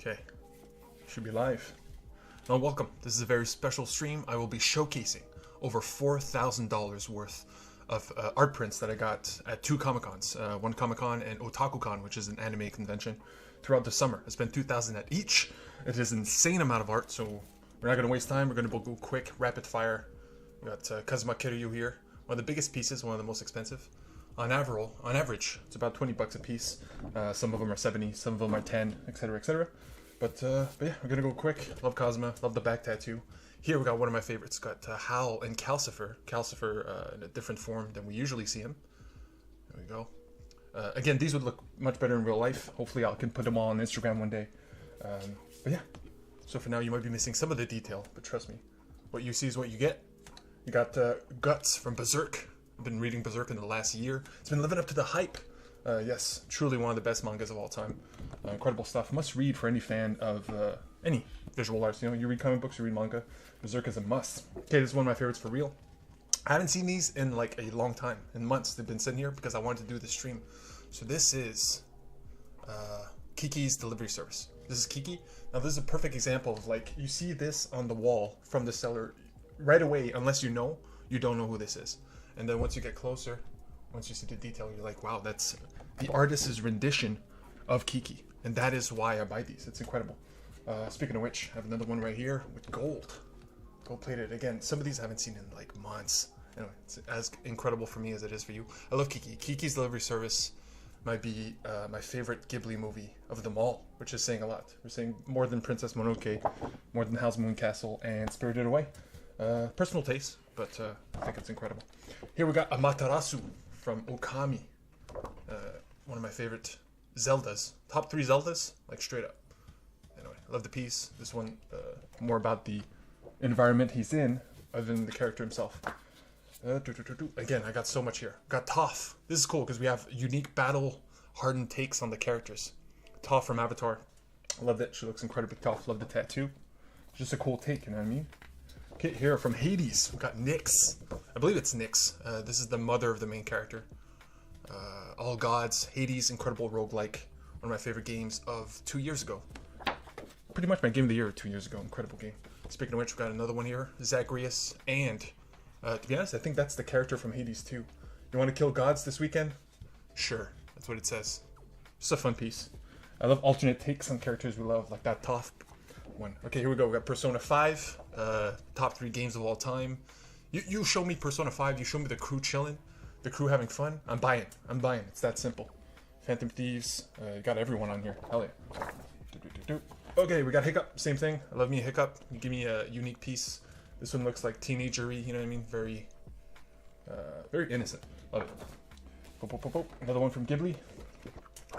Okay, should be live. Now welcome, this is a very special stream. I will be showcasing over $4,000 worth of art prints that I got at two Comic-Cons. One Comic-Con and Otaku-Con, which is an anime convention, throughout the summer. I spent $2,000 at each. It is an insane amount of art, so we're not going to waste time. We're going to go quick, rapid fire. We got Kazuma Kiryu here. One of the biggest pieces, one of the most expensive. On average, it's about 20 bucks a piece. Some of them are 70, some of them are 10, etc., etc. But yeah, we're gonna go quick. Love Kazuma, love the back tattoo. Here we got one of my favorites. Got Hal and Calcifer. Calcifer in a different form than we usually see him. There we go. Again, these would look much better in real life. Hopefully I can put them all on Instagram one day. But yeah, so for now you might be missing some of the detail, but trust me, what you see is what you get. You got Guts from Berserk. I've been reading Berserk in the last year. It's been living up to the hype. Yes, truly one of the best mangas of all time. Incredible stuff. Must read for any fan of any visual arts. You know, you read comic books, you read manga. Berserk is a must. Okay, this is one of my favorites for real. I haven't seen these in like a long time. In months they've been sitting here because I wanted to do this stream. So this is Kiki's delivery service. This is Kiki. Now this is a perfect example of like, you see this on the wall from the seller right away, unless you don't know who this is. And then once you get closer, once you see the detail, you're like, wow, that's the artist's rendition of Kiki. And that is why I buy these. It's incredible. Speaking of which, I have another one right here with gold. Gold plated. Again, some of these I haven't seen in like months. Anyway, it's as incredible for me as it is for you. I love Kiki. Kiki's delivery service might be my favorite Ghibli movie of them all, which is saying a lot. We're saying more than Princess Mononoke, more than Howl's Moving Castle, and Spirited Away. Personal taste, but I think it's incredible. Here we got Amaterasu from Okami. One of my favorite Zeldas. Top 3 Zeldas, like straight up. Anyway, love the piece. This one, more about the environment he's in, other than the character himself. Again, I got so much here. Got Toph. This is cool because we have unique battle-hardened takes on the characters. Toph from Avatar. Love that. She looks incredibly tough. Love the tattoo. Just a cool take, you know what I mean? Okay, here from Hades, we've got Nyx. I believe it's Nyx. This is the mother of the main character. All Gods, Hades, incredible roguelike. One of my favorite games of 2 years ago. Pretty much my game of the year 2 years ago. Incredible game. Speaking of which, we've got another one here. Zagreus. And, to be honest, I think that's the character from Hades too. You want to kill gods this weekend? Sure. That's what it says. Just a fun piece. I love alternate takes on characters we love, like that Toph one. Okay, here we go. We got Persona 5, top 3 games of all time. You show me Persona 5, you show me the crew chilling, the crew having fun, I'm buying. It's that simple. Phantom Thieves, you got everyone on here. Hell yeah. Okay, we got Hiccup, same thing. I love me a Hiccup. You give me a unique piece. This one looks like teenagery, you know what I mean? Very innocent. Love it. Another one from Ghibli.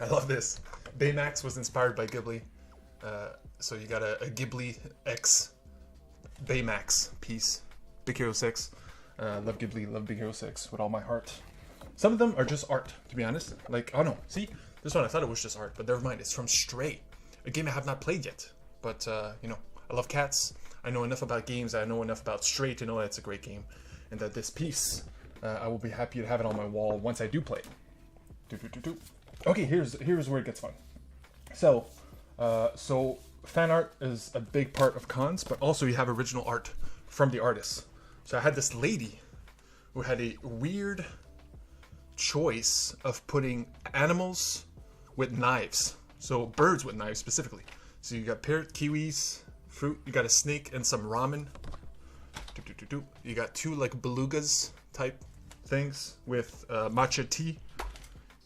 I love this. Baymax was inspired by Ghibli. So you got a Ghibli X Baymax piece. Big Hero 6. Love Ghibli, love Big Hero 6 with all my heart. Some of them are just art, to be honest. Like, oh no, see? This one I thought it was just art, but never mind. It's from Stray. A game I have not played yet. But, you know, I love cats. I know enough about games. I know enough about Stray to know that it's a great game. And that this piece, I will be happy to have it on my wall once I do play it. Okay, here's where it gets fun. So fan art is a big part of cons, but also you have original art from the artists. So I had this lady who had a weird choice of putting animals with knives. So birds with knives specifically. So you got parrot, kiwis, fruit, you got a snake and some ramen. You got 2 like belugas type things with matcha tea.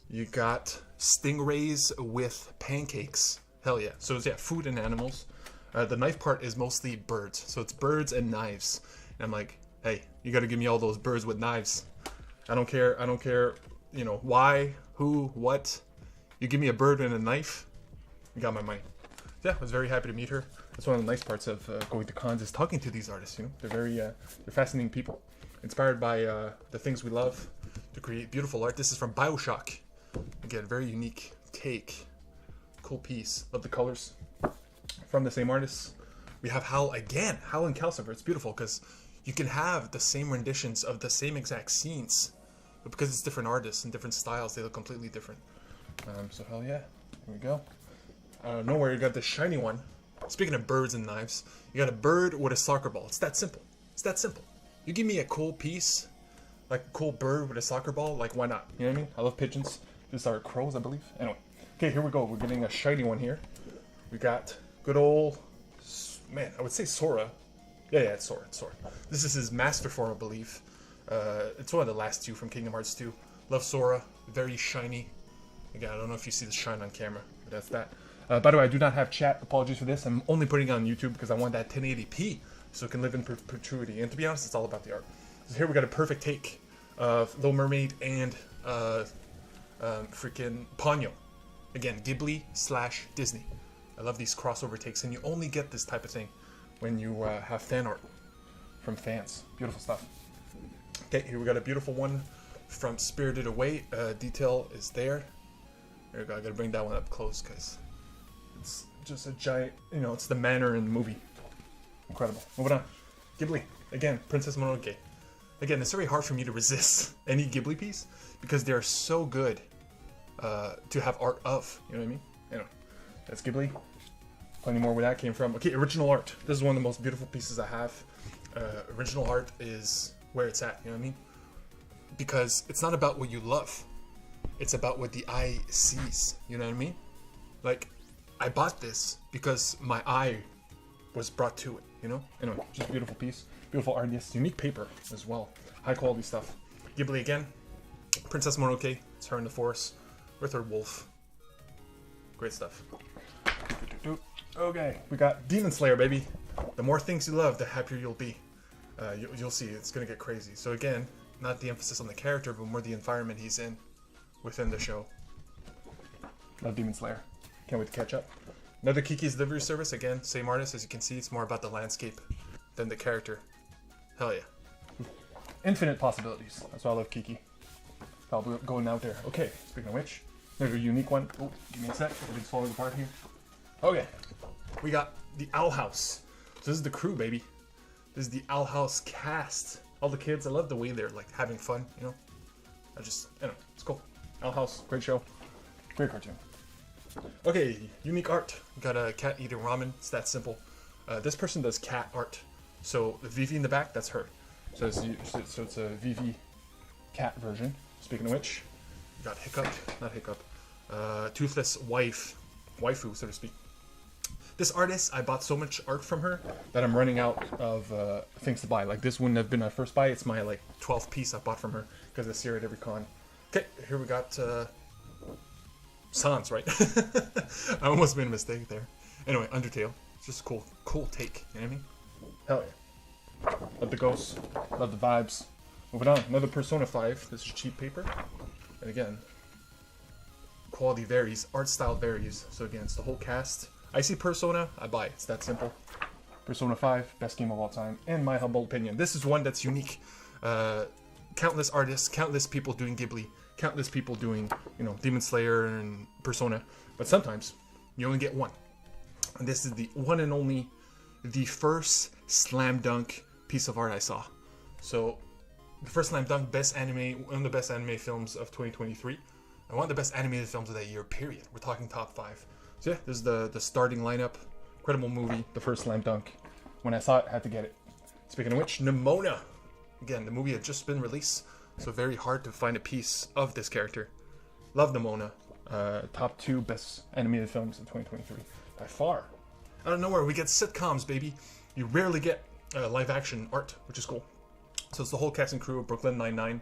You got stingrays with pancakes. Hell yeah. So it's, yeah, food and animals. The knife part is mostly birds. So it's birds and knives. And I'm like, hey, you got to give me all those birds with knives. I don't care, you know, why, who, what. You give me a bird and a knife, you got my money. Yeah, I was very happy to meet her. That's one of the nice parts of going to cons, is talking to these artists, you know. They're fascinating people. Inspired by the things we love to create beautiful art. This is from BioShock. Again, very unique take. Cool piece. Love the colors. From the same artists. We have Hal again. Hal and Calcifer. It's beautiful because you can have the same renditions of the same exact scenes, but because it's different artists and different styles, they look completely different. So hell yeah. Here we go. out of nowhere, you got this shiny one. Speaking of birds and knives, you got a bird with a soccer ball. It's that simple. It's that simple. You give me a cool piece, like a cool bird with a soccer ball, like why not? You know what I mean? I love pigeons. These are crows, I believe. Anyway, okay, here we go. We're getting a shiny one here. We got good old, man, I would say Sora. Yeah, it's Sora. It's Sora. This is his master form, I believe. It's one of the last two from Kingdom Hearts 2. Love Sora. Very shiny. Again, I don't know if you see the shine on camera, but that's that. By the way, I do not have chat. Apologies for this. I'm only putting it on YouTube because I want that 1080p so it can live in perpetuity. And to be honest, it's all about the art. So here we got a perfect take of Little Mermaid and freaking Ponyo. Again, Ghibli / Disney. I love these crossover takes, and you only get this type of thing when you have fan art from fans. Beautiful stuff. Okay, here we got a beautiful one from Spirited Away. Detail is there. There we go. I gotta bring that one up close because it's just a giant, you know, it's the manor in the movie. Incredible. Moving on. Ghibli. Again, Princess Mononoke. Again, it's very hard for me to resist any Ghibli piece because they're so good to have art of. You know what I mean? Anyway, that's Ghibli. Plenty more where that came from. Okay, original art. This is one of the most beautiful pieces I have. Original art is where it's at. You know what I mean? Because it's not about what you love. It's about what the eye sees. You know what I mean? Like, I bought this because my eye was brought to it, you know? Anyway, just a beautiful piece. Beautiful art. Yes, unique paper as well. High quality stuff. Ghibli again. Princess Mononoke. It's her in the forest with her wolf. Great stuff. Okay, we got Demon Slayer, baby. The more things you love, the happier you'll be. You'll see, it's gonna get crazy. So again, not the emphasis on the character, but more the environment he's in within the show. Love Demon Slayer. Can't wait to catch up. Another Kiki's Delivery Service. Again, same artist. As you can see, it's more about the landscape than the character. Hell yeah. Infinite possibilities. That's why I love Kiki. I'll be going out there. Okay, speaking of which, there's a unique one. Oh, give me a sec. Everything's falling apart here. Okay, we got the Owl House. So this is the crew, baby. This is the Owl House cast. All the kids, I love the way they're like having fun, you know? I don't know, it's cool. Owl House, great show. Great cartoon. Okay, unique art. We got a cat eating ramen. It's that simple. This person does cat art. So the Vivi in the back, that's her. So it's a Vivi cat version. Speaking of which, we got Toothless waifu, so to speak. This artist, I bought so much art from her that I'm running out of things to buy. Like this wouldn't have been my first buy. It's my like 12th piece I bought from her because I see her at every con. Okay, here we got Sans, right? I almost made a mistake there. Anyway, Undertale. It's just a cool take. You know what I mean? Hell yeah. Love the ghosts. Love the vibes. Moving on. Another Persona 5. This is cheap paper. And again, quality varies. Art style varies. So again, it's the whole cast. I see Persona, I buy it. It's that simple. Persona 5, best game of all time, in my humble opinion. This is one that's unique. Countless artists, countless people doing Ghibli, countless people doing, you know, Demon Slayer and Persona. But sometimes, you only get one. And this is the one and only, the first slam dunk piece of art I saw. So, the first slam dunk, best anime, one of the best anime films of 2023. And one of the best animated films of that year, period. We're talking top 5. So yeah, this is the starting lineup. Incredible movie, the first slam dunk. When I saw it, I had to get it. Speaking of which, Nimona. Again, the movie had just been released, so very hard to find a piece of this character. Love Nimona. Top 2 best animated films in 2023. By far. Out of nowhere, we get sitcoms, baby. You rarely get live action art, which is cool. So it's the whole cast and crew of Brooklyn Nine-Nine.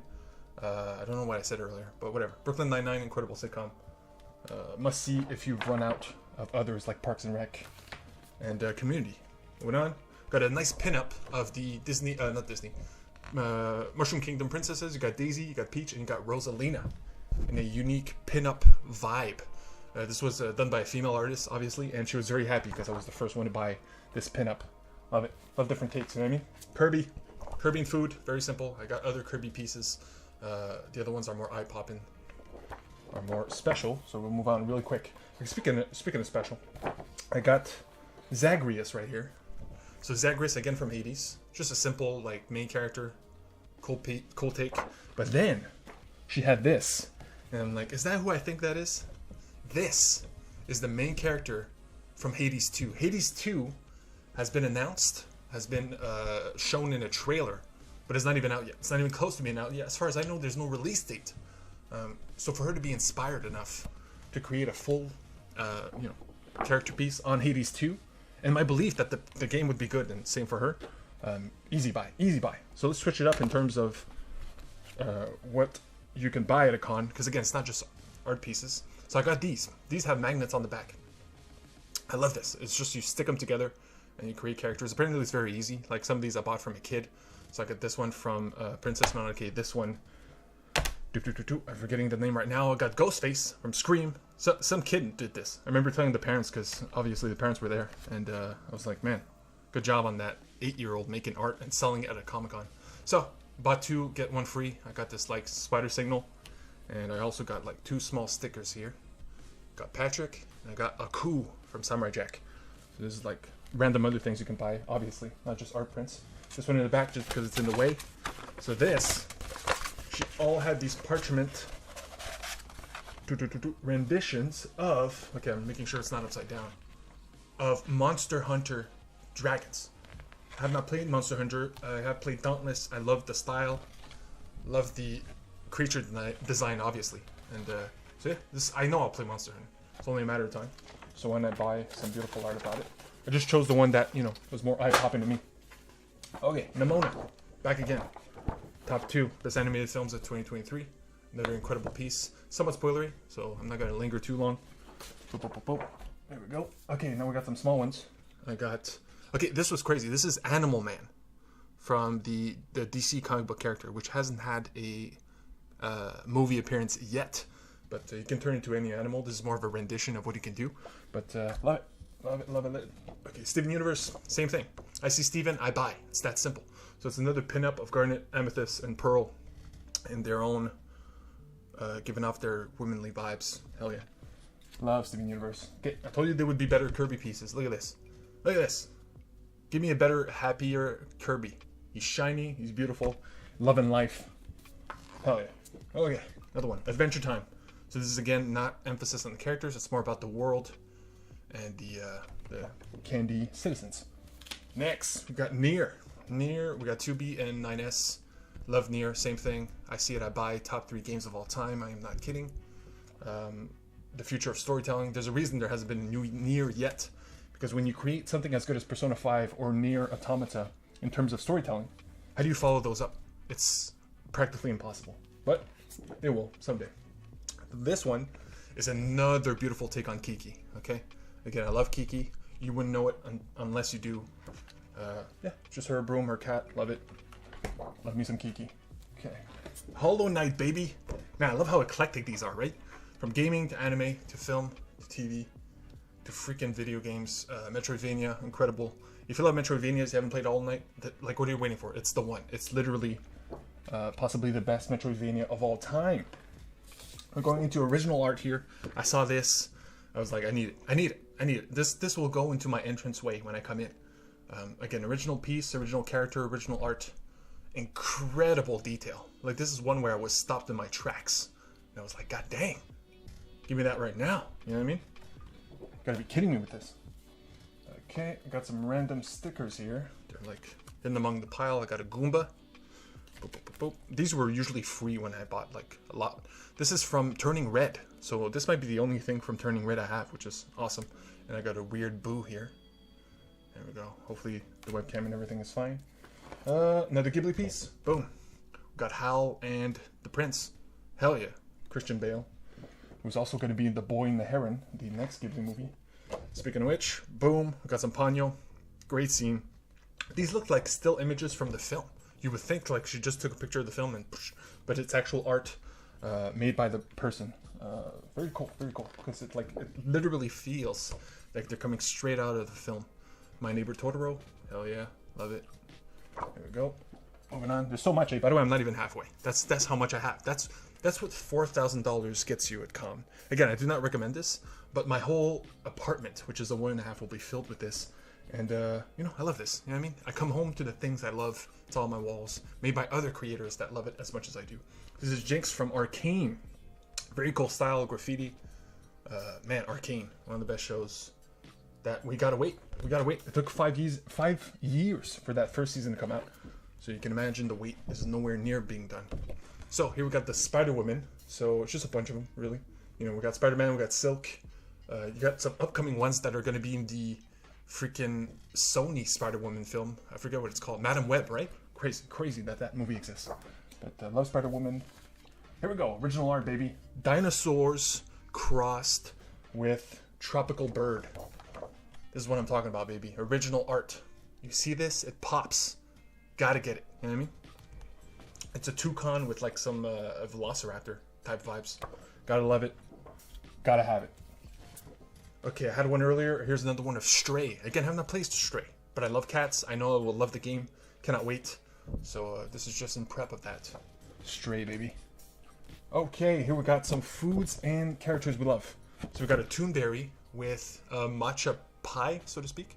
I don't know what I said earlier, but whatever. Brooklyn Nine-Nine, incredible sitcom. Must see if you've run out of others like Parks and Rec and Community. Moving on, got a nice pinup of the Disney, not Disney, Mushroom Kingdom princesses. You got Daisy, you got Peach, and you got Rosalina in a unique pinup vibe. This was done by a female artist, obviously, and she was very happy because I was the first one to buy this pinup. Love it. Love different takes, you know what I mean? Kirby and food, very simple. I got other Kirby pieces. The other ones are more eye-popping. Are more special, so we'll move on really quick. Speaking of special, I got Zagreus right here. So Zagreus again from Hades, just a simple like main character, cool take. But then she had this, and I'm like, is that who I think that is? This is the main character from Hades 2. Hades 2 has been announced, has been shown in a trailer, but it's not even out yet. It's not even close to being out yet. As far as I know, there's no release date. So for her to be inspired enough to create a full, character piece on Hades 2, and my belief that the game would be good, and same for her, easy buy, easy buy. So let's switch it up in terms of what you can buy at a con, because again, it's not just art pieces. So I got these. These have magnets on the back. I love this. It's just you stick them together and you create characters. Apparently it's very easy. Like some of these I bought from a kid. So I got this one from Princess Mononoke. This one, I'm forgetting the name right now. I got Ghostface from Scream. So some kid did this. I remember telling the parents, because obviously the parents were there, and I was like, man, good job on that 8-year-old making art and selling it at a Comic-Con. So bought 2, get 1 free. I got this like spider signal, and I also got like 2 small stickers here. Got Patrick, and I got Aku from Samurai Jack. So this is like random other things you can buy, obviously, not just art prints. This one in the back just because it's in the way. So this, she all had these parchment renditions of, okay, I'm making sure it's not upside down, of Monster Hunter dragons. I have not played Monster Hunter. I have played Dauntless. I love the style, love the creature design, obviously. And so yeah, this, I know I'll play Monster Hunter. It's only a matter of time. So when I buy some beautiful art about it, I just chose the one that, was more eye-popping to me. Okay, Nimona, back again. Top 2 best animated films of 2023. Another incredible piece. Somewhat spoilery, so I'm not going to linger too long. Boop, boop, boop, boop. There we go. Okay, now we got some small ones. I got... Okay, this was crazy. This is Animal Man from the DC comic book character, which hasn't had a movie appearance yet. But you can turn into any animal. This is more of a rendition of what he can do. But love it. Love it, love it, love it. Okay, Steven Universe, same thing. I see Steven, I buy. It's that simple. So it's another pinup of Garnet, Amethyst, and Pearl in their own, giving off their womanly vibes. Hell yeah. Love Steven Universe. Okay, I told you there would be better Kirby pieces. Look at this. Look at this. Give me a better, happier Kirby. He's shiny, he's beautiful, loving life. Hell yeah. Okay, another one. Adventure Time. So this is again not emphasis on the characters, it's more about the world and the Candy citizens. Next, we got Nier. Nier, we got 2B and 9S. Love Nier, same thing. I see it, I buy. Top 3 games of all time, I am not kidding. The future of storytelling. There's a reason there hasn't been a new Nier yet. Because when you create something as good as Persona 5 or Nier Automata in terms of storytelling, how do you follow those up? It's practically impossible. But it will someday. This one is another beautiful take on Kiki, okay? Again, I love Kiki. You wouldn't know it unless you do. Yeah, just her broom, her cat. Love it. Love me some Kiki. Okay. Hollow Knight, baby. Man, I love how eclectic these are, right? From gaming to anime to film to TV to freaking video games. Metroidvania, incredible. If you love Metroidvanias, you haven't played Hollow Knight, like, what are you waiting for? It's the one. It's literally possibly the best Metroidvania of all time. We're going into original art here. I saw this. I was like, I need it. I need it. I need it. This will go into my entranceway when I come in. Again, original piece, original character, original art. Incredible detail. Like, this is one where I was stopped in my tracks. And I was like, God dang. Give me that right now. You know what I mean? Gotta be kidding me with this. Okay, I got some random stickers here. They're like hidden among the pile. I got a Goomba. Boop, boop, boop, boop. These were usually free when I bought like a lot. This is from Turning Red. So this might be the only thing from Turning Red I have, which is awesome. And I got a weird Boo here. There we go. Hopefully the webcam and everything is fine. Another Ghibli piece. Boom. We got Hal and the Prince. Hell yeah. Christian Bale, who's also going to be in The Boy and the Heron, the next Ghibli movie. Speaking of which, boom. We got some Ponyo. Great scene. These look like still images from the film. You would think like she just took a picture of the film and but it's actual art made by the person. Very cool, because it literally feels like they're coming straight out of the film. My Neighbor Totoro, hell yeah, love it. There we go. Moving on. There's so much. By the way, I'm not even halfway. That's how much I have. That's what $4,000 gets you at Com. Again, I do not recommend this, but my whole apartment, which is a 1.5, will be filled with this. And I love this. You know what I mean? I come home to the things I love. It's all on my walls, made by other creators that love it as much as I do. This is Jinx from Arcane. Very cool style, graffiti. Man, Arcane, one of the best shows that we gotta wait. We gotta wait. It took 5 years for that first season to come out. So you can imagine the wait is nowhere near being done. So here we got the Spider-Woman. So it's just a bunch of them, really. You know, we got Spider-Man, we got Silk. You got some upcoming ones that are going to be in the freaking Sony Spider-Woman film. I forget what it's called. Madam Web, right? Crazy that movie exists. But I love Spider-Woman. Here we go. Original art, baby. Dinosaurs crossed with tropical bird. This is what I'm talking about, baby. Original art. You see this? It pops. Gotta get it. You know what I mean? It's a toucan with like some velociraptor type vibes. Gotta love it. Gotta have it. Okay, I had one earlier. Here's another one of Stray. Again, I have not played Stray, but I love cats. I know I will love the game. Cannot wait. So this is just in prep of that. Stray, baby. Okay, here we got some foods and characters we love. So we got a Toonberry with matcha pie, so to speak.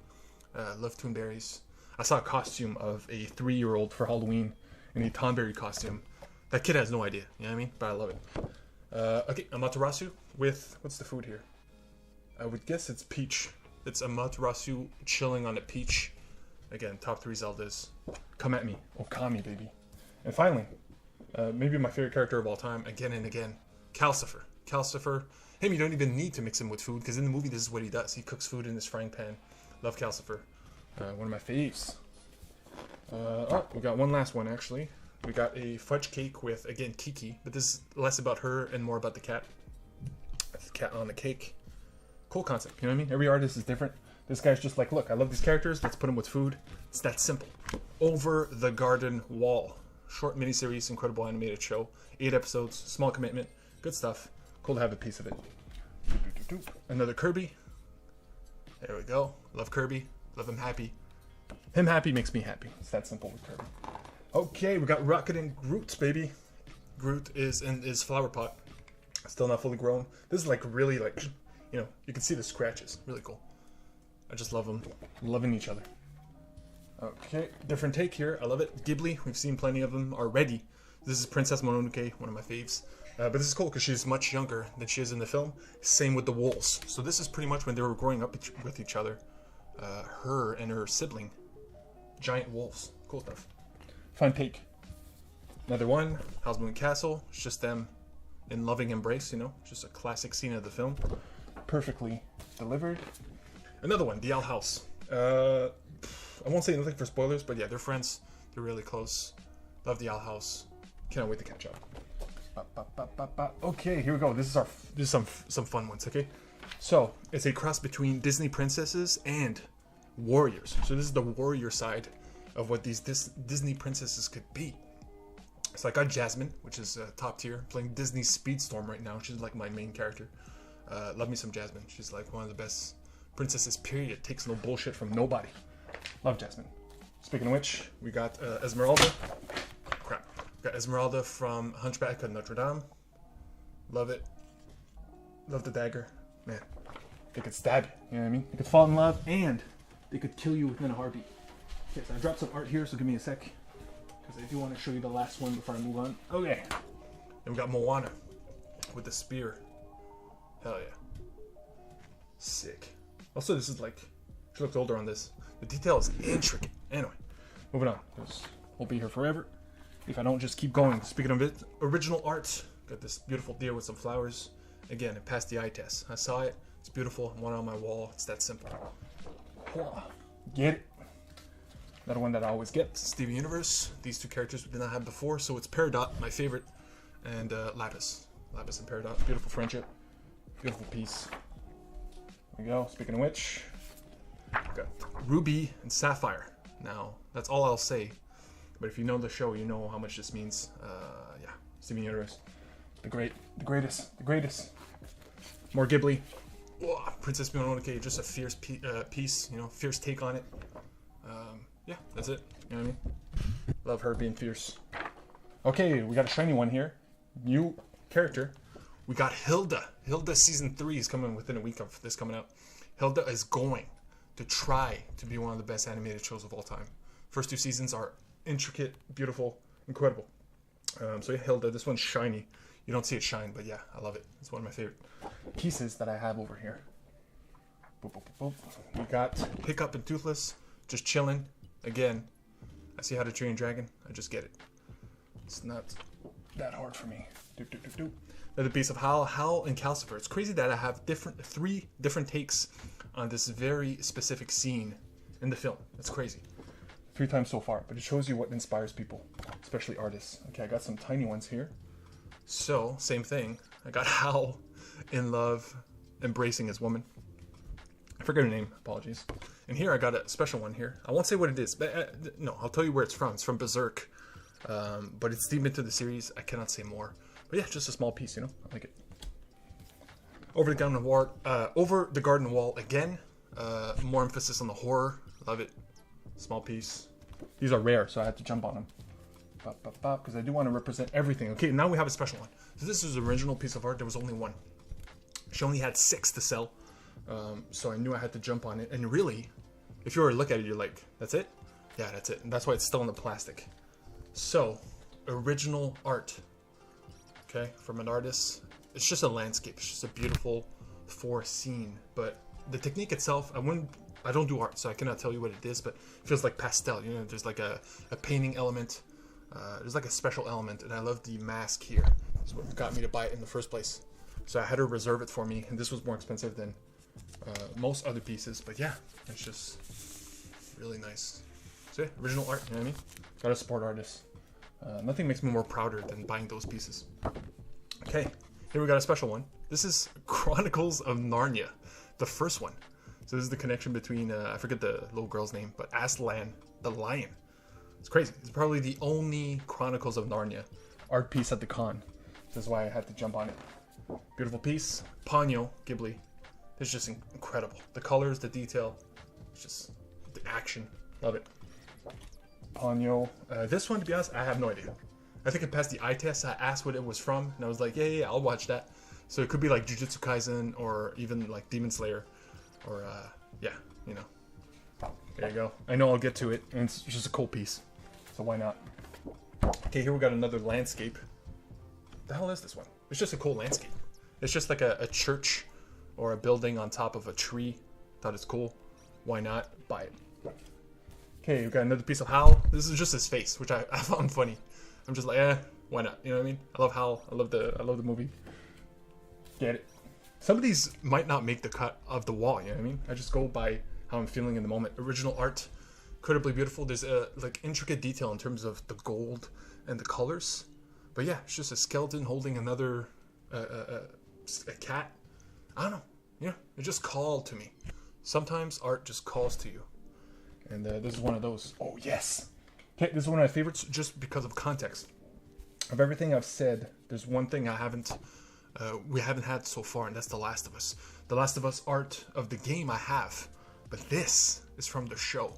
Love Toonberries. I saw a costume of a 3-year-old for Halloween in a Tonberry costume. That kid has no idea, you know what I mean? But I love it. Okay, Amaterasu with, what's the food here? I would guess it's peach. It's Amaterasu chilling on a peach. Again, top 3 Zeldas. Come at me. Okami, baby. And finally, maybe my favorite character of all time, again and again, Calcifer. Calcifer, him, you don't even need to mix him with food, because in the movie, this is what he does. He cooks food in his frying pan. Love Calcifer. One of my faves. Oh, we got one last one, actually. We got a fudge cake with, again, Kiki, but this is less about her and more about the cat. That's the cat on the cake. Cool concept, you know what I mean? Every artist is different. This guy's just like, look, I love these characters, let's put them with food. It's that simple. Over the Garden Wall. Short miniseries, incredible animated show. 8 episodes, small commitment, good stuff. Cool to have a piece of it. Another Kirby. There we go. Love Kirby. Love him happy. Him happy makes me happy. It's that simple with Kirby. Okay, we got Rocket and Groot, baby. Groot is in his flower pot. Still not fully grown. This is like really like, you know, you can see the scratches. Really cool. I just love them. Loving each other. Okay, different take here. I love it. Ghibli, we've seen plenty of them already. This is Princess Mononoke, one of my faves. But this is cool because she's much younger than she is in the film. Same with the wolves. So this is pretty much when they were growing up with each other. Her and her sibling. Giant wolves. Cool stuff. Fun take. Another one, Howl's Moving Castle. It's just them in loving embrace, you know. Just a classic scene of the film. Perfectly delivered. Another one, The Owl House. I won't say anything for spoilers, but yeah, they're friends. They're really close. Love The Owl House. Cannot wait to catch up. Okay, here we go. This is some fun ones, okay? So, it's a cross between Disney princesses and warriors. So this is the warrior side of what these Disney princesses could be. So I got Jasmine, which is top tier, playing Disney Speedstorm right now. She's like my main character. Love me some Jasmine. She's like one of the best princesses, period. Takes no bullshit from nobody. Love Jasmine. Speaking of which, we got Esmeralda. Crap. Got Esmeralda from Hunchback of Notre Dame. Love it. Love the dagger. Man, they could stab you. You know what I mean? They could fall in love and they could kill you within a heartbeat. Okay, so I dropped some art here, so give me a sec. Because I do want to show you the last one before I move on. Okay. Then we got Moana with the spear. Hell yeah. Sick. Also, this is like, she looks older on this. The detail is intricate. Anyway, moving on. This won't be here forever if I don't just keep going. Speaking of it, original art. Got this beautiful deer with some flowers. Again, it passed the eye test. I saw it. It's beautiful. I want it on my wall. It's that simple. Get it. Another one that I always get, Steven Universe. These two characters we did not have before, so it's Peridot, my favorite, and Lapis. Lapis and Peridot. Beautiful friendship. Beautiful piece. There we go. Speaking of which, got Ruby and Sapphire. Now, that's all I'll say. But if you know the show, you know how much this means. Yeah, Steven Universe. The greatest. More Ghibli. Whoa, Princess Mononoke, just a fierce piece, you know, fierce take on it. Yeah, that's it. You know what I mean? Love her being fierce. Okay, we got a shiny one here. New character. We got Hilda. Hilda season 3 is coming within a week of this coming out. Hilda is going to try to be one of the best animated shows of all time. First 2 seasons are intricate, beautiful, incredible. So yeah, Hilda, this one's shiny. You don't see it shine, but yeah, I love it. It's one of my favorite. pieces that I have over here. Boop, boop, boop, boop. We got Hiccup and Toothless just chilling. Again, I see How to Train a Dragon. I just get it. It's not that hard for me. Doop, doop, doop, doop. Another piece of Hal and Calcifer. It's crazy that I have three different takes on this very specific scene in the film. That's crazy. 3 times so far, but it shows you what inspires people, especially artists. Okay, I got some tiny ones here. So, same thing. I got Hal in love, embracing his woman. I forget her name, apologies. And here I got a special one here. I won't say what it is, but no, I'll tell you where it's from. It's from Berserk, but it's deep into the series. I cannot say more. But yeah, just a small piece, you know. I like it. Over the Garden Wall again. More emphasis on the horror. Love it. Small piece. These are rare, so I had to jump on them. Because I do want to represent everything. Okay, now we have a special one. So this is the original piece of art. There was only one. She only had 6 to sell. So I knew I had to jump on it. And really, if you were to look at it, you're like, that's it? Yeah, that's it. And that's why it's still in the plastic. So, original art. Okay, from an artist. It's just a landscape. It's just a beautiful forest scene. But the technique itself, I don't do art, so I cannot tell you what it is, but it feels like pastel. You know, there's like a painting element. There's like a special element, and I love the mask here. That's what got me to buy it in the first place. So I had her reserve it for me, and this was more expensive than most other pieces. But yeah, it's just really nice. So yeah, original art, you know what I mean? Gotta support artists. Nothing makes me more prouder than buying those pieces. Okay, here we got a special one. This is Chronicles of Narnia, the first one. So this is the connection between, I forget the little girl's name, but Aslan, the lion. It's crazy. It's probably the only Chronicles of Narnia art piece at the con. This is why I had to jump on it. Beautiful piece. Ponyo, Ghibli. It's just incredible. The colors, the detail, it's just the action. Love it. Ponyo. This one, to be honest, I have no idea. I think it passed the eye test. I asked what it was from, and I was like, yeah, I'll watch that. So it could be like Jujutsu Kaisen or even like Demon Slayer. Or, yeah, you know. There you go. I know I'll get to it, and it's just a cool piece. So why not? Okay, here we got another landscape. The hell is this one? It's just a cool landscape. It's just like a church or a building on top of a tree. Thought it's cool. Why not? Buy it. Okay, we got another piece of Hal. This is just his face, which I found funny. I'm just like, why not? You know what I mean? I love Hal. I love the movie. Get it. Some of these might not make the cut of the wall, you know what I mean? I just go by how I'm feeling in the moment. Original art, incredibly beautiful. There's a like intricate detail in terms of the gold and the colors. But yeah, it's just a skeleton holding another a cat. I don't know. Yeah, it just called to me. Sometimes art just calls to you. And this is one of those. Oh, yes. Okay, this is one of my favorites just because of context. Of everything I've said, there's one thing we haven't had so far, and that's The Last of Us. The Last of Us art of the game I have, but this is from the show.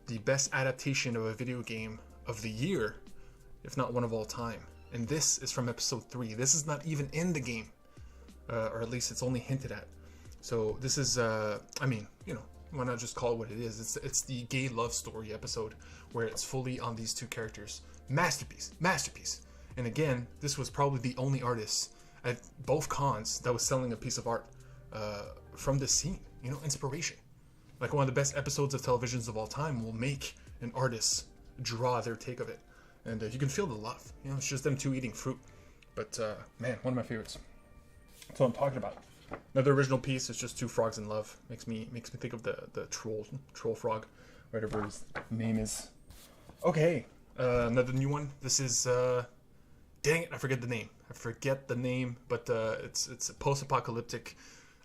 The best adaptation of a video game of the year, if not one of all time. And this is from episode 3. This is not even in the game, or at least it's only hinted at. So this is, I mean, you know, why not just call it what it is? It's the gay love story episode where it's fully on these 2 characters. Masterpiece. And again, this was probably the only artist at both cons that was selling a piece of art from this scene. You know, inspiration. Like one of the best episodes of televisions of all time will make an artist draw their take of it. And you can feel the love. You know, it's just them 2 eating fruit. But man, one of my favorites. That's what I'm talking about. Another original piece is just 2 frogs in love. Makes me think of the troll frog, whatever his name is. Okay, another new one. This is dang it, I forget the name. But it's a post-apocalyptic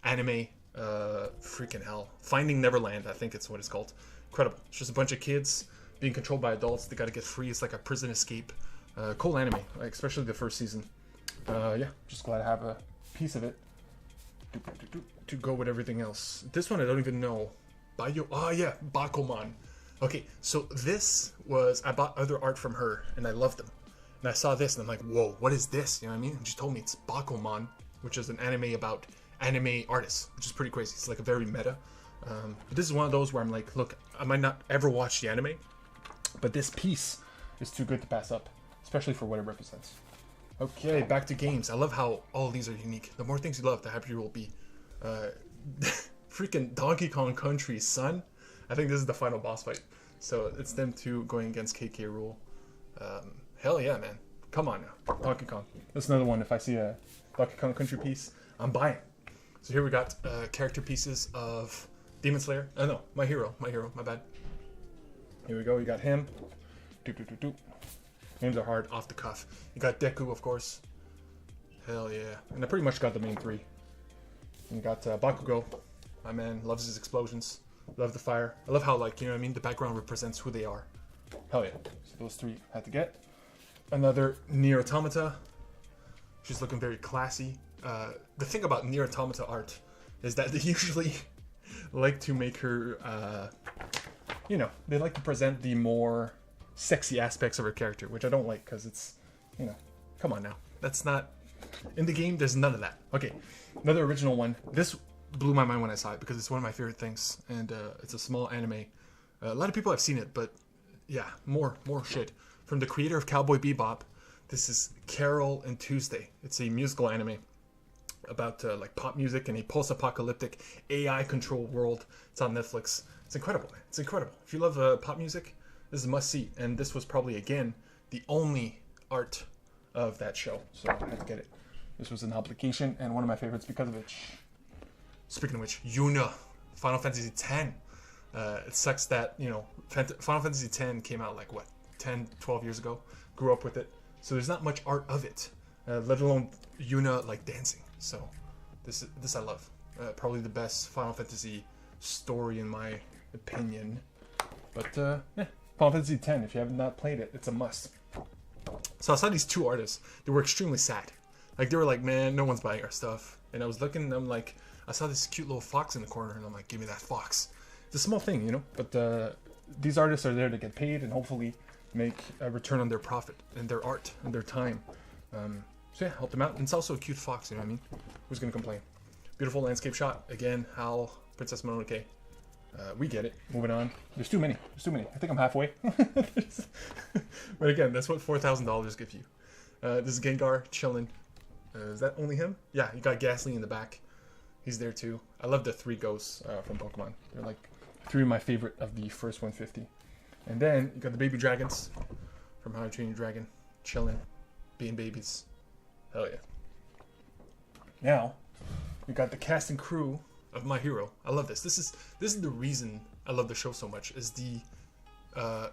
anime. Freaking hell, Finding Neverland. I think it's what it's called. Incredible. It's just a bunch of kids being controlled by adults. They got to get free. It's like a prison escape. Cool anime, like, especially the first season. Yeah, just glad to have a piece of it to go with everything else. This one I don't even know. Bakuman. Okay, so this was, I bought other art from her and I loved them. And I saw this and I'm like, whoa, what is this? You know what I mean? And she told me it's Bakuman, which is an anime about anime artists, which is pretty crazy. It's like a very meta. But this is one of those where I'm like, look, I might not ever watch the anime, but this piece is too good to pass up, especially for what it represents. Okay, back to games. I love how all these are unique. The more things you love, the happier you will be. Freaking Donkey Kong Country, son. I think this is the final boss fight. So it's them two going against KK Rool. Hell yeah, man. Come on now. Donkey Kong. That's another one. If I see a Donkey Kong Country piece, I'm buying. So here we got character pieces of Demon Slayer. Oh no, my hero, my bad. Here we go, we got him. Names are hard, off the cuff. You got Deku, of course. Hell yeah. And I pretty much got the main three. And you got Bakugo. My man loves his explosions. Love the fire. I love how, like, you know what I mean? The background represents who they are. Hell yeah. So those three had to get. Another Nier Automata. She's looking very classy. The thing about Nier Automata art is that they usually like to make her, you know, they like to present the more sexy aspects of her character, which I don't like because it's, you know, come on now. That's not, in the game, there's none of that. Okay, another original one. This blew my mind when I saw it because it's one of my favorite things, and it's a small anime. A lot of people have seen it, but yeah, more shit. From the creator of Cowboy Bebop, this is Carol and Tuesday. It's a musical anime about like pop music in a post-apocalyptic AI-controlled world. It's on Netflix. It's incredible, man. It's incredible. If you love pop music, this is a must-see. And this was probably, again, the only art of that show. So I had to get it. This was an obligation and one of my favorites because of it. Speaking of which, Yuna, Final Fantasy X. It sucks that, you know, Final Fantasy X came out like, what, 10, 12 years ago? Grew up with it. So there's not much art of it, let alone Yuna, like, dancing. So this I love. Probably the best Final Fantasy story in my opinion. But, yeah, Final Fantasy X, if you have not played it, it's a must. So I saw these two artists. They were extremely sad. Like, they were like, man, no one's buying our stuff. And I was looking, and I'm like, I saw this cute little fox in the corner, and I'm like, give me that fox. It's a small thing, you know? But these artists are there to get paid and hopefully make a return on their profit and their art and their time. So yeah, help them out. And it's also a cute fox, you know what I mean? Who's gonna complain? Beautiful landscape shot. Again, HAL, Princess Mononoke. We get it. Moving on. There's too many. I think I'm halfway. But again, that's what $4,000 give you. This is Gengar chilling. Is that only him? Yeah, you got Ghastly in the back. He's there too. I love the three ghosts from Pokemon. They're like three of my favorite of the first 150. And then you got the baby dragons from How to Train Your Dragon. Chilling. Being babies. Hell yeah. Now, we got the cast and crew of My Hero. I love this. This is the reason I love the show so much, is the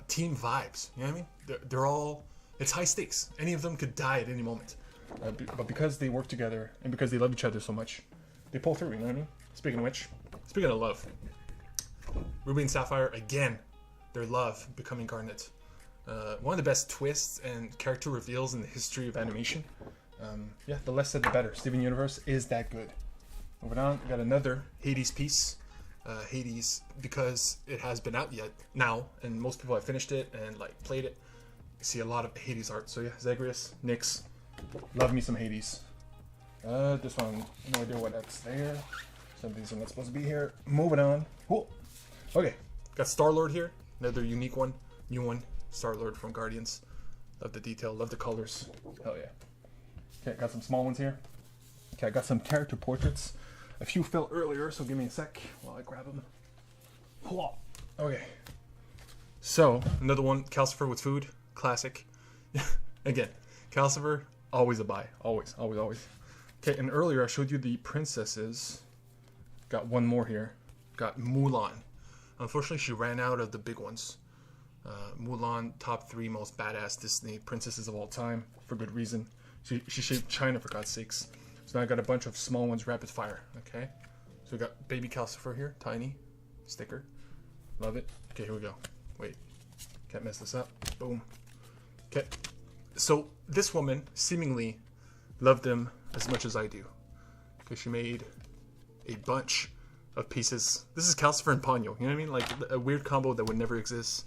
team vibes. You know what I mean? They're all, it's high stakes. Any of them could die at any moment. But because they work together and because they love each other so much, they pull through, you know what I mean? Speaking of which, speaking of love, Ruby and Sapphire, again, their love becoming Garnet. One of the best twists and character reveals in the history of animation. Yeah, the less said the better. Steven Universe is that good. Moving on, we got another Hades piece. Hades, because it has been out yet now, and most people have finished it and like played it. You see a lot of Hades art. So yeah, Zagreus, Nyx, love me some Hades. This one, no idea what that's there. Some of these are not supposed to be here. Moving on. Cool. Okay, got Star-Lord here. Another unique one, new one. Star-Lord from Guardians. Love the detail, love the colors. Hell yeah. Okay, got some small ones here. Okay, I got some character portraits. A few fell earlier, so give me a sec while I grab them. Okay. So, another one, Calcifer with food. Classic. Again, Calcifer, always a buy. Always. Okay, and earlier I showed you the princesses. Got one more here. Got Mulan. Unfortunately, she ran out of the big ones. Mulan, top 3 most badass Disney princesses of all time, for good reason. She shaped China, for God's sakes. So now I got a bunch of small ones, rapid fire. Okay, so we got baby Calcifer here, tiny sticker. Love it. Okay, here we go. Wait, can't mess this up. Boom. Okay, so this woman seemingly loved them as much as I do, because she made a bunch of pieces. This is Calcifer and Ponyo, you know what I mean? Like a weird combo that would never exist,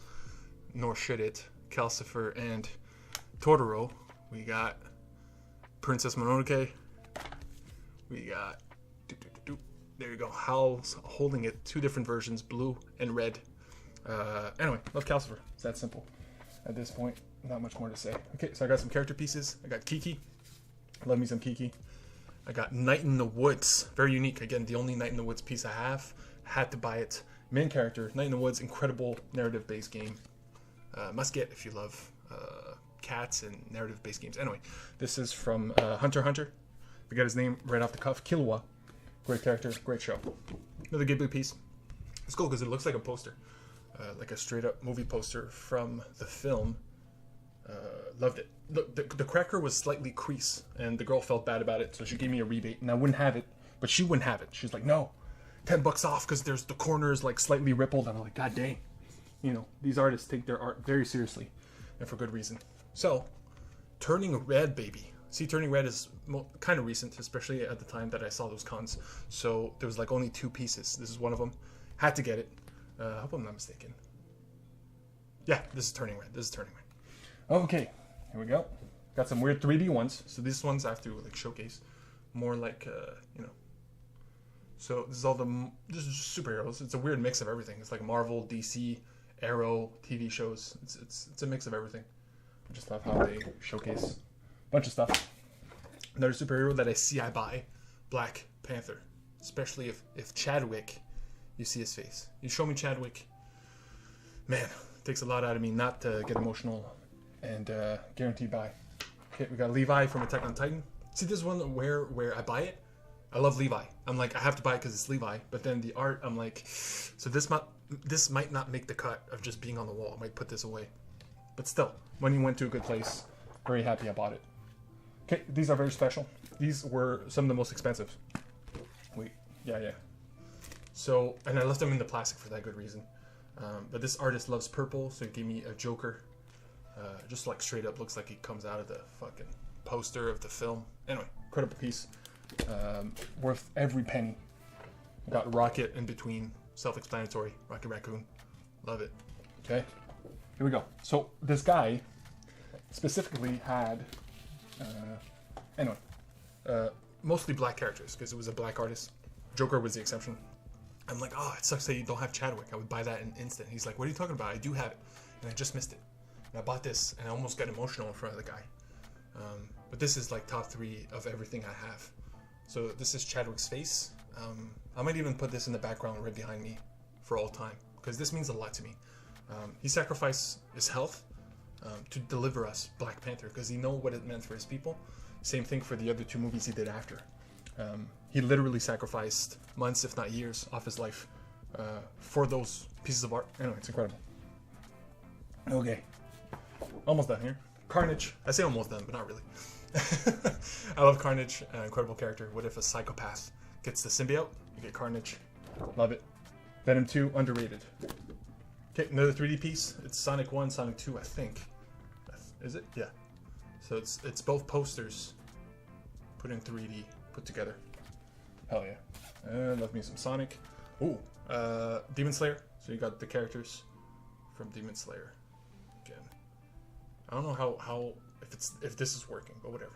nor should it. Calcifer and Totoro. We got Princess Mononoke. We got, there you go, Howl's holding it, 2 different versions, blue and red. Anyway, love Calcifer. It's that simple. At this point, not much more to say. Okay, so I got some character pieces. I got Kiki. Love me some Kiki. I got Night in the Woods. Very unique. Again, the only Night in the Woods piece I have. Had to buy it. Main character, Night in the Woods, incredible narrative-based game. Must get if you love cats and narrative-based games. Anyway, this is from Hunter x Hunter. We got his name right off the cuff. Killua. Great character, great show. Another Ghibli piece. It's cool because it looks like a poster. Like a straight-up movie poster from the film. Loved it. Look, the cracker was slightly crease, and the girl felt bad about it, so she gave me a rebate, and I wouldn't have it, but she wouldn't have it. She's like, no, $10 off because there's the corners like slightly rippled. And I'm like, god dang. You know, these artists take their art very seriously, and for good reason. So, Turning Red, baby. See, Turning Red is kind of recent, especially at the time that I saw those cons. So there was like only 2 pieces. This is one of them. Had to get it. I hope I'm not mistaken. Yeah, this is Turning Red. This is Turning Red. Okay, here we go. Got some weird 3D ones. So these ones I have to like showcase. More like, you know. So this is all this is just superheroes. It's a weird mix of everything. It's like Marvel, DC, Arrow, TV shows. It's a mix of everything. I just love how they showcase a bunch of stuff. Another superhero that I buy, Black Panther. Especially if Chadwick, you see his face. You show me Chadwick, man, it takes a lot out of me not to get emotional, and guaranteed buy. Okay, we got Levi from Attack on Titan. See, this is one where I buy it. I love Levi. I'm like, I have to buy it because it's Levi. But then the art, I'm like, so this might not make the cut of just being on the wall. I might put this away. But still, money went to a good place. Very happy I bought it. Okay, these are very special. These were some of the most expensive. Wait, yeah. So, and I left them in the plastic for that good reason. But this artist loves purple, so he gave me a Joker. Just like straight up looks like he comes out of the fucking poster of the film. Anyway, incredible piece. Worth every penny. Got Rocket in between. Self-explanatory. Rocket Raccoon. Love it. Okay, here we go. So this guy specifically had mostly black characters because it was a black artist. Joker was the exception. I'm like, oh, it sucks that you don't have Chadwick. I would buy that in an instant. He's like, what are you talking about? I do have it, and I just missed it. And I bought this, and I almost got emotional in front of the guy. But this is like top 3 of everything I have. So this is Chadwick's face. I might even put this in the background right behind me for all time, because this means a lot to me. He sacrificed his health to deliver us Black Panther, because he knew what it meant for his people. Same thing for the other 2 movies he did after. He literally sacrificed months, if not years, off his life for those pieces of art. Anyway, it's incredible. Okay, almost done here. Carnage. I say almost done, but not really. I love Carnage, incredible character. What if a psychopath gets the symbiote? You get Carnage. Love it. Venom 2, underrated. Okay, another 3D piece. It's Sonic 1, Sonic 2, I think. Is it? Yeah. So it's both posters put in 3D, put together. Hell yeah. Love me some Sonic. Ooh, Demon Slayer. So you got the characters from Demon Slayer. Again, I don't know how if this is working, but whatever.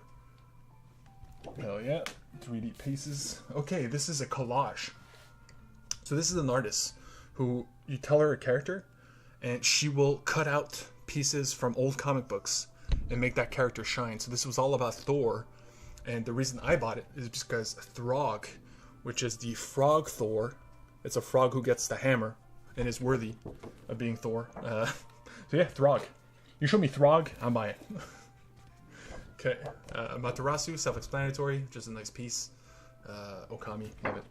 Hell yeah, 3D pieces. Okay, this is a collage. So this is an artist who you tell her a character, and she will cut out pieces from old comic books and make that character shine. So this was all about Thor, and the reason I bought it is because Throg, which is the Frog Thor, it's a frog who gets the hammer and is worthy of being Thor. So yeah, Throg. You show me Throg, I'm buying it. Okay, Matarasu, self-explanatory, just a nice piece. Okami, love it.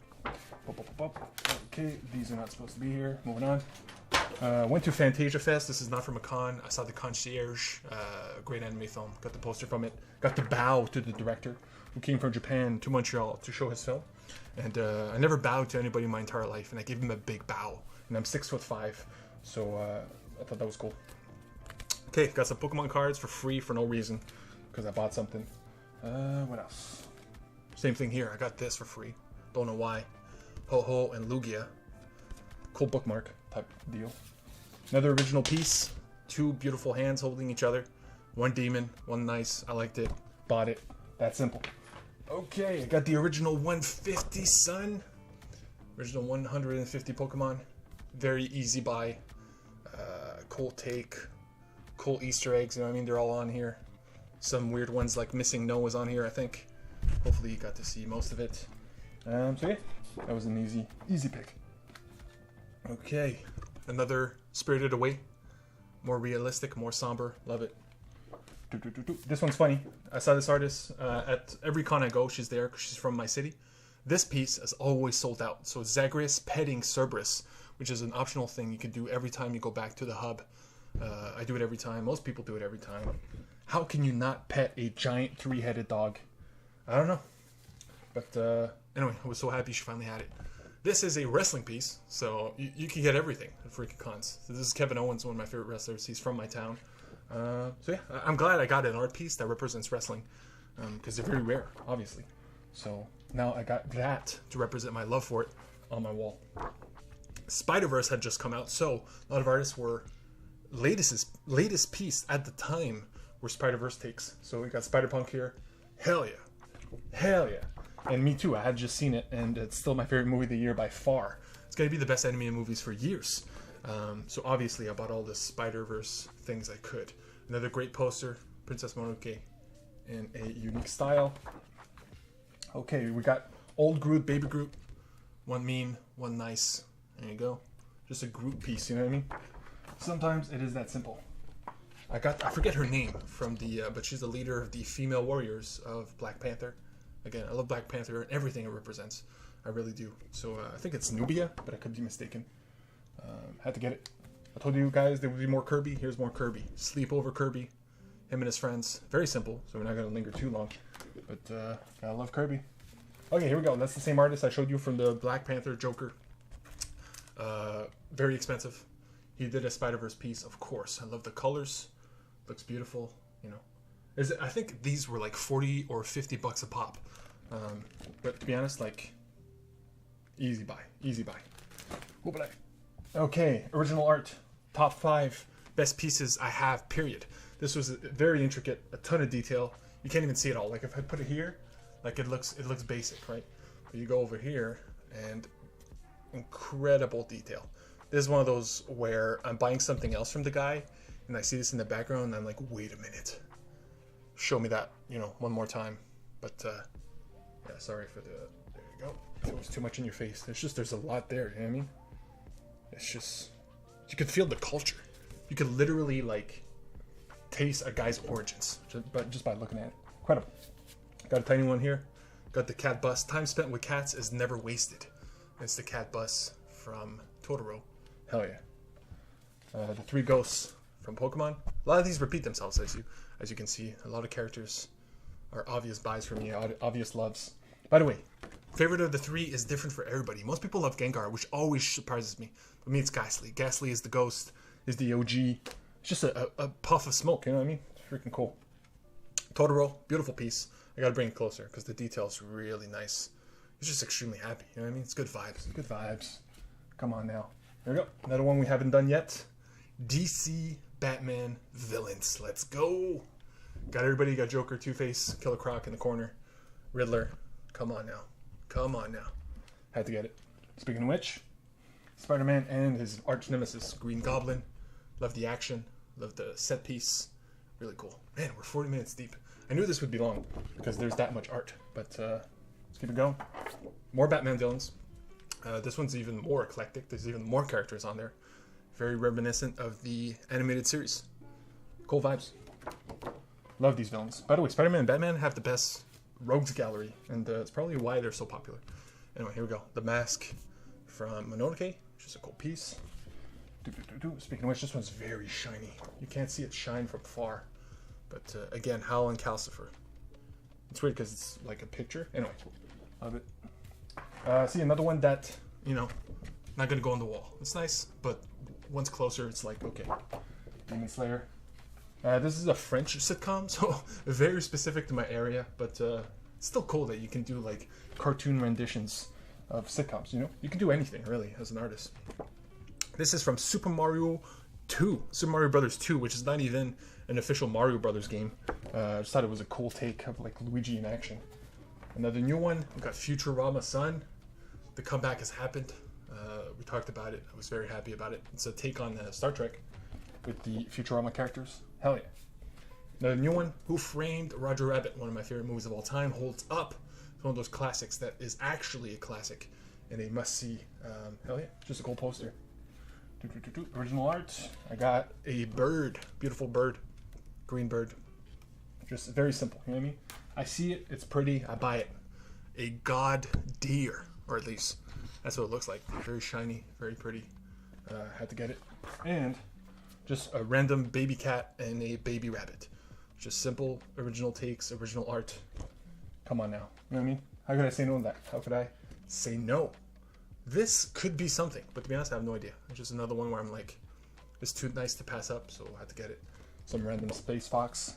Okay, these are not supposed to be here. Moving on. Went to Fantasia Fest. This is not from a con. I saw The Concierge, great anime film. Got the poster from it. Got to bow to the director, who came from Japan to Montreal to show his film. And I never bowed to anybody in my entire life, and I gave him a big bow. And I'm 6'5", so I thought that was cool. Okay, got some Pokemon cards for free for no reason, because I bought something. What else? Same thing here. I got this for free. Don't know why. Ho-Ho and Lugia. Cool bookmark type deal. Another original piece. 2 beautiful hands holding each other. 1 demon, 1 nice. I liked it. Bought it. That simple. Okay, I got the original 150, son. Original 150 Pokemon. Very easy buy. Cool take. Cool Easter eggs, you know what I mean? They're all on here. Some weird ones like Missing No was on here, I think. Hopefully you got to see most of it. So yeah, that was an easy pick. Okay, another Spirited Away. More realistic, more somber. Love it. This one's funny. I saw this artist at every con I go. She's there because she's from my city. This piece is always sold out. So Zagreus petting Cerberus, which is an optional thing you can do every time you go back to the hub. I do it every time. Most people do it every time. How can you not pet a giant 3-headed dog? I don't know. But anyway, I was so happy she finally had it. This is a wrestling piece, so you can get everything at freaking cons. So this is Kevin Owens, one of my favorite wrestlers. He's from my town. So yeah, I'm glad I got an art piece that represents wrestling, because they're very rare, obviously. So now I got that to represent my love for it on my wall. Spider-Verse had just come out, so a lot of artists were latest piece at the time were Spider-Verse takes. So we got Spider-Punk here. Hell yeah. And me too, I had just seen it, and it's still my favorite movie of the year by far. It's going to be the best animated movies for years. So obviously I bought all the Spider-Verse things I could. Another great poster, Princess Mononoke, in a unique style. Okay, we got old Groot, baby Groot. One mean, one nice. There you go. Just a Groot piece, you know what I mean? Sometimes it is that simple. I forget her name from the, but she's the leader of the female warriors of Black Panther. Again, I love Black Panther and everything it represents. I really do. So I think it's Nubia, but I could be mistaken. Had to get it. I told you guys there would be more Kirby. Here's more Kirby. Sleepover Kirby. Him and his friends. Very simple, so we're not going to linger too long. But I love Kirby. Okay, here we go. That's the same artist I showed you from the Black Panther Joker. Very expensive. He did a Spider-Verse piece, of course. I love the colors. Looks beautiful, you know. I think these were like 40 or 50 bucks a pop. But to be honest, like, easy buy. Okay, original art. Top 5 best pieces I have, period. This was very intricate, a ton of detail. You can't even see it all. Like, if I put it here, like, it looks basic, right? But you go over here, and incredible detail. This is one of those where I'm buying something else from the guy, and I see this in the background, and I'm like, wait a minute. Show me that, you know, one more time. But, yeah, sorry for the... There you go. If it was too much in your face. There's a lot there, you know what I mean? It's just... You could feel the culture. You could literally, like, taste a guy's origins just by looking at it. Incredible. Got a tiny one here. Got the cat bus. Time spent with cats is never wasted. It's the cat bus from Totoro. Hell yeah. The 3 ghosts from Pokemon. A lot of these repeat themselves, as you can see. A lot of characters are obvious buys for me, obvious loves. By the way, favorite of the 3 is different for everybody. Most people love Gengar, which always surprises me. For me, it's Ghastly. Ghastly is the ghost, is the OG. It's just a puff of smoke, you know what I mean? It's freaking cool. Totoro, beautiful piece. I gotta bring it closer because the detail's really nice. He's just extremely happy, you know what I mean? It's good vibes. Good vibes. Come on now. There we go. Another one we haven't done yet. DC Batman villains. Let's go. Got everybody. Got Joker, Two-Face, Killer Croc in the corner. Riddler. Come on now. Had to get it. Speaking of which, Spider-Man and his arch nemesis, Green Goblin. Love the action. Love the set piece. Really cool. Man, we're 40 minutes deep. I knew this would be long because there's that much art. But let's keep it going. More Batman villains. This one's even more eclectic. There's even more characters on there. Very reminiscent of the animated series. Cool vibes. Love these villains. By the way, Spider-Man and Batman have the best rogues gallery, and it's probably why they're so popular. Anyway, here we go. The mask from Mononoke, which is a cool piece. Speaking of which, this one's very shiny. You can't see it shine from far. But again, Howl and Calcifer. It's weird because it's like a picture. Anyway, love it. See, another one that, you know, not going to go on the wall. It's nice, but once closer, it's like, okay. Demon Slayer. This is a French sitcom, so very specific to my area, but it's still cool that you can do, like, cartoon renditions of sitcoms, you know? You can do anything, really, as an artist. This is from Super Mario 2, Super Mario Brothers 2, which is not even an official Mario Brothers game. I just thought it was a cool take of, like, Luigi in action. Another new one, we got Futurama Sun. The comeback has happened. We talked about it. I was very happy about it. It's a take on Star Trek with the Futurama characters. Hell yeah. The new one, Who Framed Roger Rabbit, one of my favorite movies of all time, holds up. It's one of those classics that is actually a classic and a must-see. Hell yeah, just a cool poster. Original art. I got a bird, beautiful bird, green bird. Just very simple, you know what I mean? I see it, it's pretty, I buy it. A god deer, or at least that's what it looks like. Very shiny, very pretty. Had to get it. And just a random baby cat and a baby rabbit. Just simple, original takes, original art. Come on now, you know what I mean? How could I say no to that? How could I say no? This could be something, but to be honest, I have no idea. It's just another one where I'm like, it's too nice to pass up, so I had to get it. Some random space fox.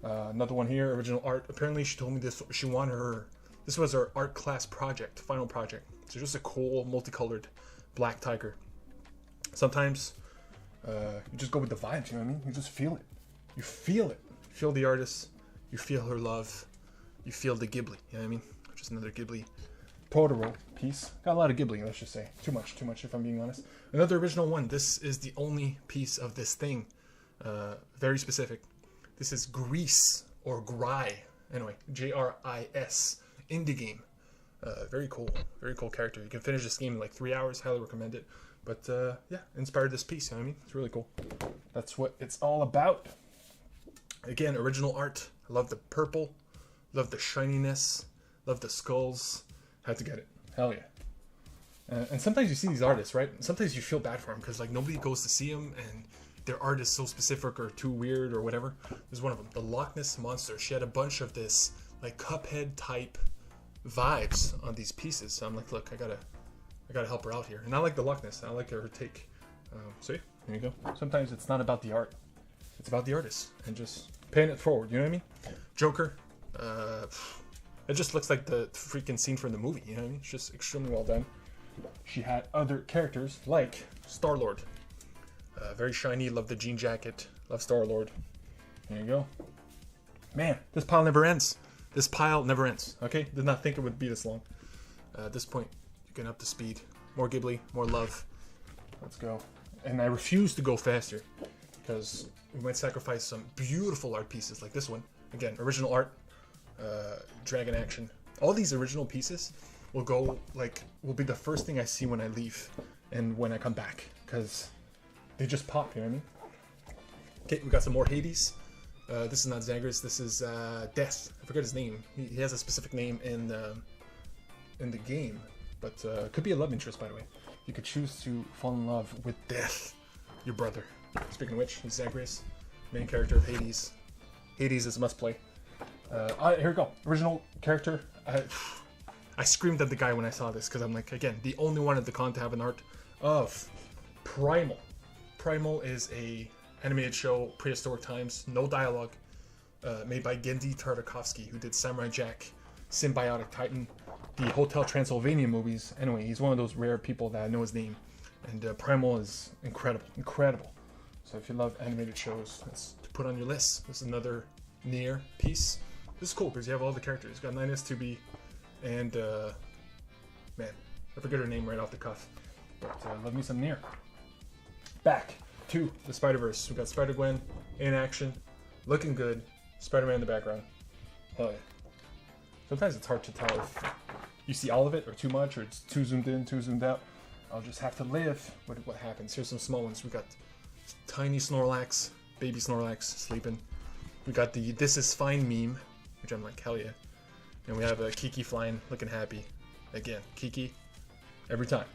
Another one here, original art. Apparently she told me this, she wanted her, this was her art class project, final project. So just a cool, multicolored black tiger. Sometimes you just go with the vibes, you know what I mean? You just feel it. You feel it. You feel the artist. You feel her love. You feel the Ghibli, you know what I mean? Just another Ghibli Totoro piece. Got a lot of Ghibli, let's just say. Too much if I'm being honest. Another original one. This is the only piece of this thing. Very specific. This is Gris, or Gry. Anyway, J-R-I-S. Indie game. Very cool character. You can finish this game in like 3 hours. Highly recommend it. But yeah, inspired this piece, you know what I mean? It's really cool. That's what it's all about. Again, original art. I love the purple. Love the shininess. Love the skulls. Had to get it. Hell yeah. And sometimes you see these artists, right? Sometimes you feel bad for them because like nobody goes to see them and their art is so specific or too weird or whatever. There's one of them, the Loch Ness Monster. She had a bunch of this like Cuphead type vibes on these pieces. So I'm like, look, I gotta help her out here. And I like the Loch Ness. I like her take. So yeah, here you go. Sometimes it's not about the art. It's about the artist and just paying it forward. You know what I mean? Joker. It just looks like the freaking scene from the movie. You know what I mean? It's just extremely well done. She had other characters like Star-Lord. Very shiny. Love the jean jacket. Love Star-Lord. There you go. Man, this pile never ends. This pile never ends. Okay? Did not think it would be this long. At this point, you're getting up to speed. More Ghibli, more love. Let's go. And I refuse to go faster because we might sacrifice some beautiful art pieces like this one. Again, original art, dragon action. All these original pieces will be the first thing I see when I leave and when I come back because they just pop, you know what I mean? Okay, we got some more Hades. This is not Zagreus, this is Death. I forget his name. He has a specific name in the game, but could be a love interest, by the way. You could choose to fall in love with Death, your brother. Speaking of which, he's Zagreus, main character of Hades. Hades is must play. Here we go. Original character. I screamed at the guy when I saw this because I'm like, again, the only one at the con to have an art of Primal. Primal is a animated show, prehistoric times, no dialogue, made by Genndy Tartakovsky, who did Samurai Jack, Symbiotic Titan, the Hotel Transylvania movies. Anyway, he's one of those rare people that I know his name. And Primal is incredible. So if you love animated shows, that's to put on your list. This is another Nier piece. This is cool because you have all the characters. You got 9S2B and, man, I forget her name right off the cuff. But love me some Nier. Back to the Spider-Verse. We got Spider-Gwen in action, looking good. Spider-Man in the background. Hell yeah. Sometimes it's hard to tell if you see all of it or too much or it's too zoomed in, too zoomed out. I'll just have to live with what happens. Here's some small ones. We got tiny Snorlax, baby Snorlax sleeping. We got the "This is fine" meme, which I'm like, hell yeah. And we have a Kiki flying, looking happy. Again, Kiki, every time.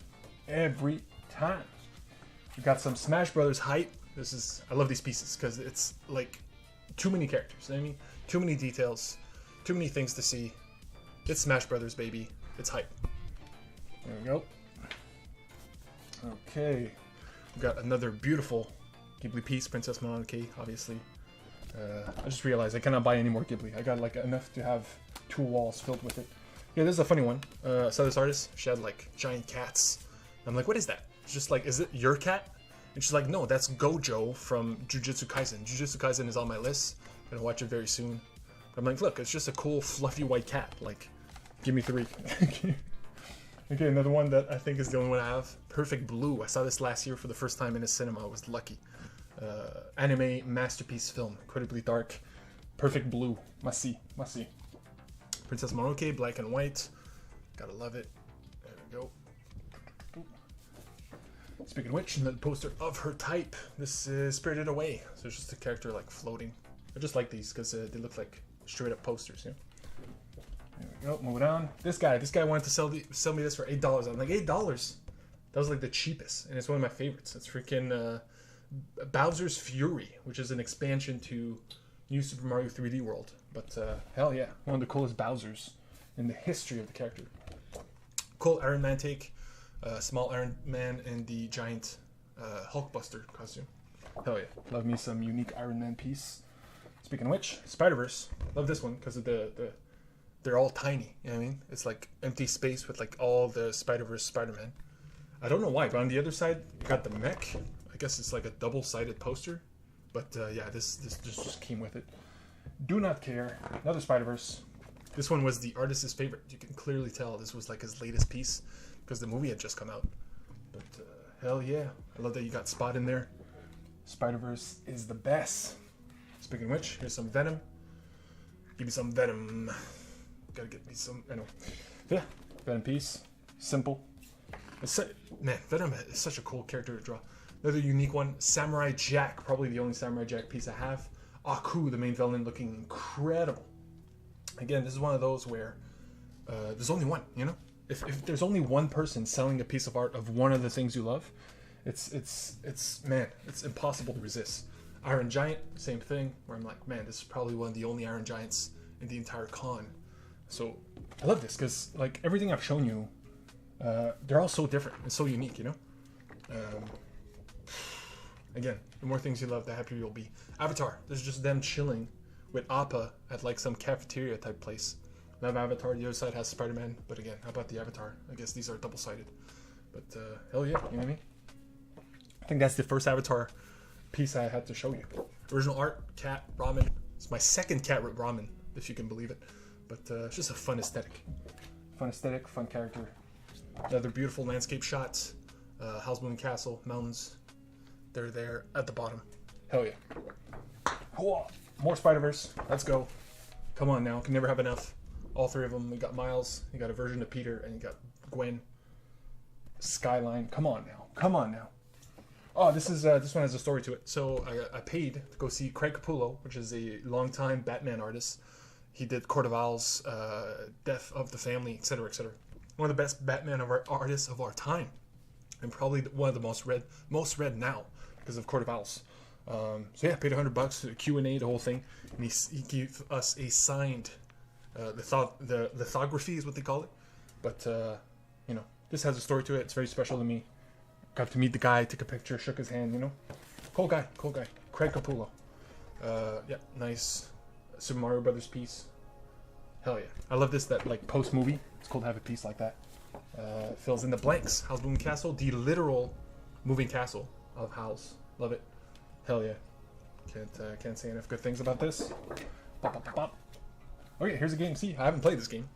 Every time. We got some Smash Brothers hype. I love these pieces because it's like too many characters. You know what I mean? Too many details, too many things to see. It's Smash Brothers, baby. It's hype. There we go. Okay. We got another beautiful Ghibli piece, Princess Mononoke, obviously. I just realized I cannot buy any more Ghibli. I got like enough to have 2 walls filled with it. Yeah, this is a funny one. I saw this artist. She had like giant cats. I'm like, what is that? It's just like, is it your cat? And she's like, no, that's Gojo from Jujutsu Kaisen. Jujutsu Kaisen is on my list. I'm gonna watch it very soon. But I'm like, look, it's just a cool fluffy white cat. Like, give me 3. Okay, another one that I think is the only one I have. Perfect Blue. I saw this last year for the first time in a cinema. I was lucky. Anime masterpiece film. Incredibly dark. Perfect blue. Must see. Must see. Princess Mononoke, black and white. Gotta love it. There we go. Speaking of which, another poster of her type. This is Spirited Away. So it's just a character like floating. I just like these because they look like straight up posters. Yeah. There we go. Moving on. This guy wanted to sell me this for $8. I'm like, $8? That was like the cheapest, and it's one of my favorites. It's freaking Bowser's Fury, which is an expansion to New Super Mario 3D World. But hell yeah, one of the coolest Bowsers in the history of the character. Cool Iron Man take, small Iron Man and the giant Hulkbuster costume. Hell yeah, love me some unique Iron Man piece. Speaking of which, Spider-Verse, love this one because of they're all tiny. You know what I mean? It's like empty space with like all the Spider-Verse Spider-Man. I don't know why, but on the other side, you got the mech. I guess it's like a double-sided poster. But yeah, this just came with it. Do not care. Another Spider-Verse. This one was the artist's favorite. You can clearly tell this was like his latest piece because the movie had just come out. But hell yeah. I love that you got Spot in there. Spider-Verse is the best. Speaking of which, here's some Venom. Give me some Venom. Gotta get me some, I know. Yeah, Venom piece. Simple. Man, Venom is such a cool character to draw. Another unique one, Samurai Jack. Probably the only Samurai Jack piece I have. Aku, the main villain, looking incredible. Again, this is one of those where there's only one, you know? If there's only one person selling a piece of art of one of the things you love, it's impossible to resist. Iron Giant, same thing, where I'm like, man, this is probably one of the only Iron Giants in the entire con. So I love this because like everything I've shown you, they're all so different and so unique, you know? Again, the more things you love, the happier you'll be. Avatar, this is just them chilling with Appa at like some cafeteria type place. I have Avatar, the other side has Spider-Man, but again, how about the Avatar? I guess these are double-sided. But hell yeah, you know what I mean? I think that's the first Avatar piece I had to show you. Original art, cat, ramen. It's my second cat ramen, if you can believe it. But it's just a fun aesthetic. Fun aesthetic, fun character. Another beautiful landscape shots. Howl's Castle, mountains. They're there at the bottom. Hell yeah. More Spider-Verse. Let's go. Come on now. Can never have enough. All three of them. We got Miles. You got a version of Peter. And you got Gwen. Skyline. Come on now. Come on now. Oh, this one has a story to it. So I paid to go see Craig Capullo, which is a longtime Batman artist. He did Court of Owls, Death of the Family, etc., etc. One of the best Batman artists of our time. And probably one of the most read now because of Court of Owls. So yeah, paid $100, Q&A, the whole thing, and he gave us a signed the lithography is what they call it. But you know, this has a story to it. It's very special to me. Got to meet the guy, took a picture, shook his hand. You know, cool guy, Craig Capullo. Yeah, nice Super Mario Brothers piece. Hell yeah, I love this. That like post movie, it's cool to have a piece like that. Fills in the blanks. Howl's Moving Castle, the literal moving castle of Howl's. Love it. Hell yeah. Can't say enough good things about this. Bop, bop, bop, bop. Okay, here's a game. See, I haven't played this game.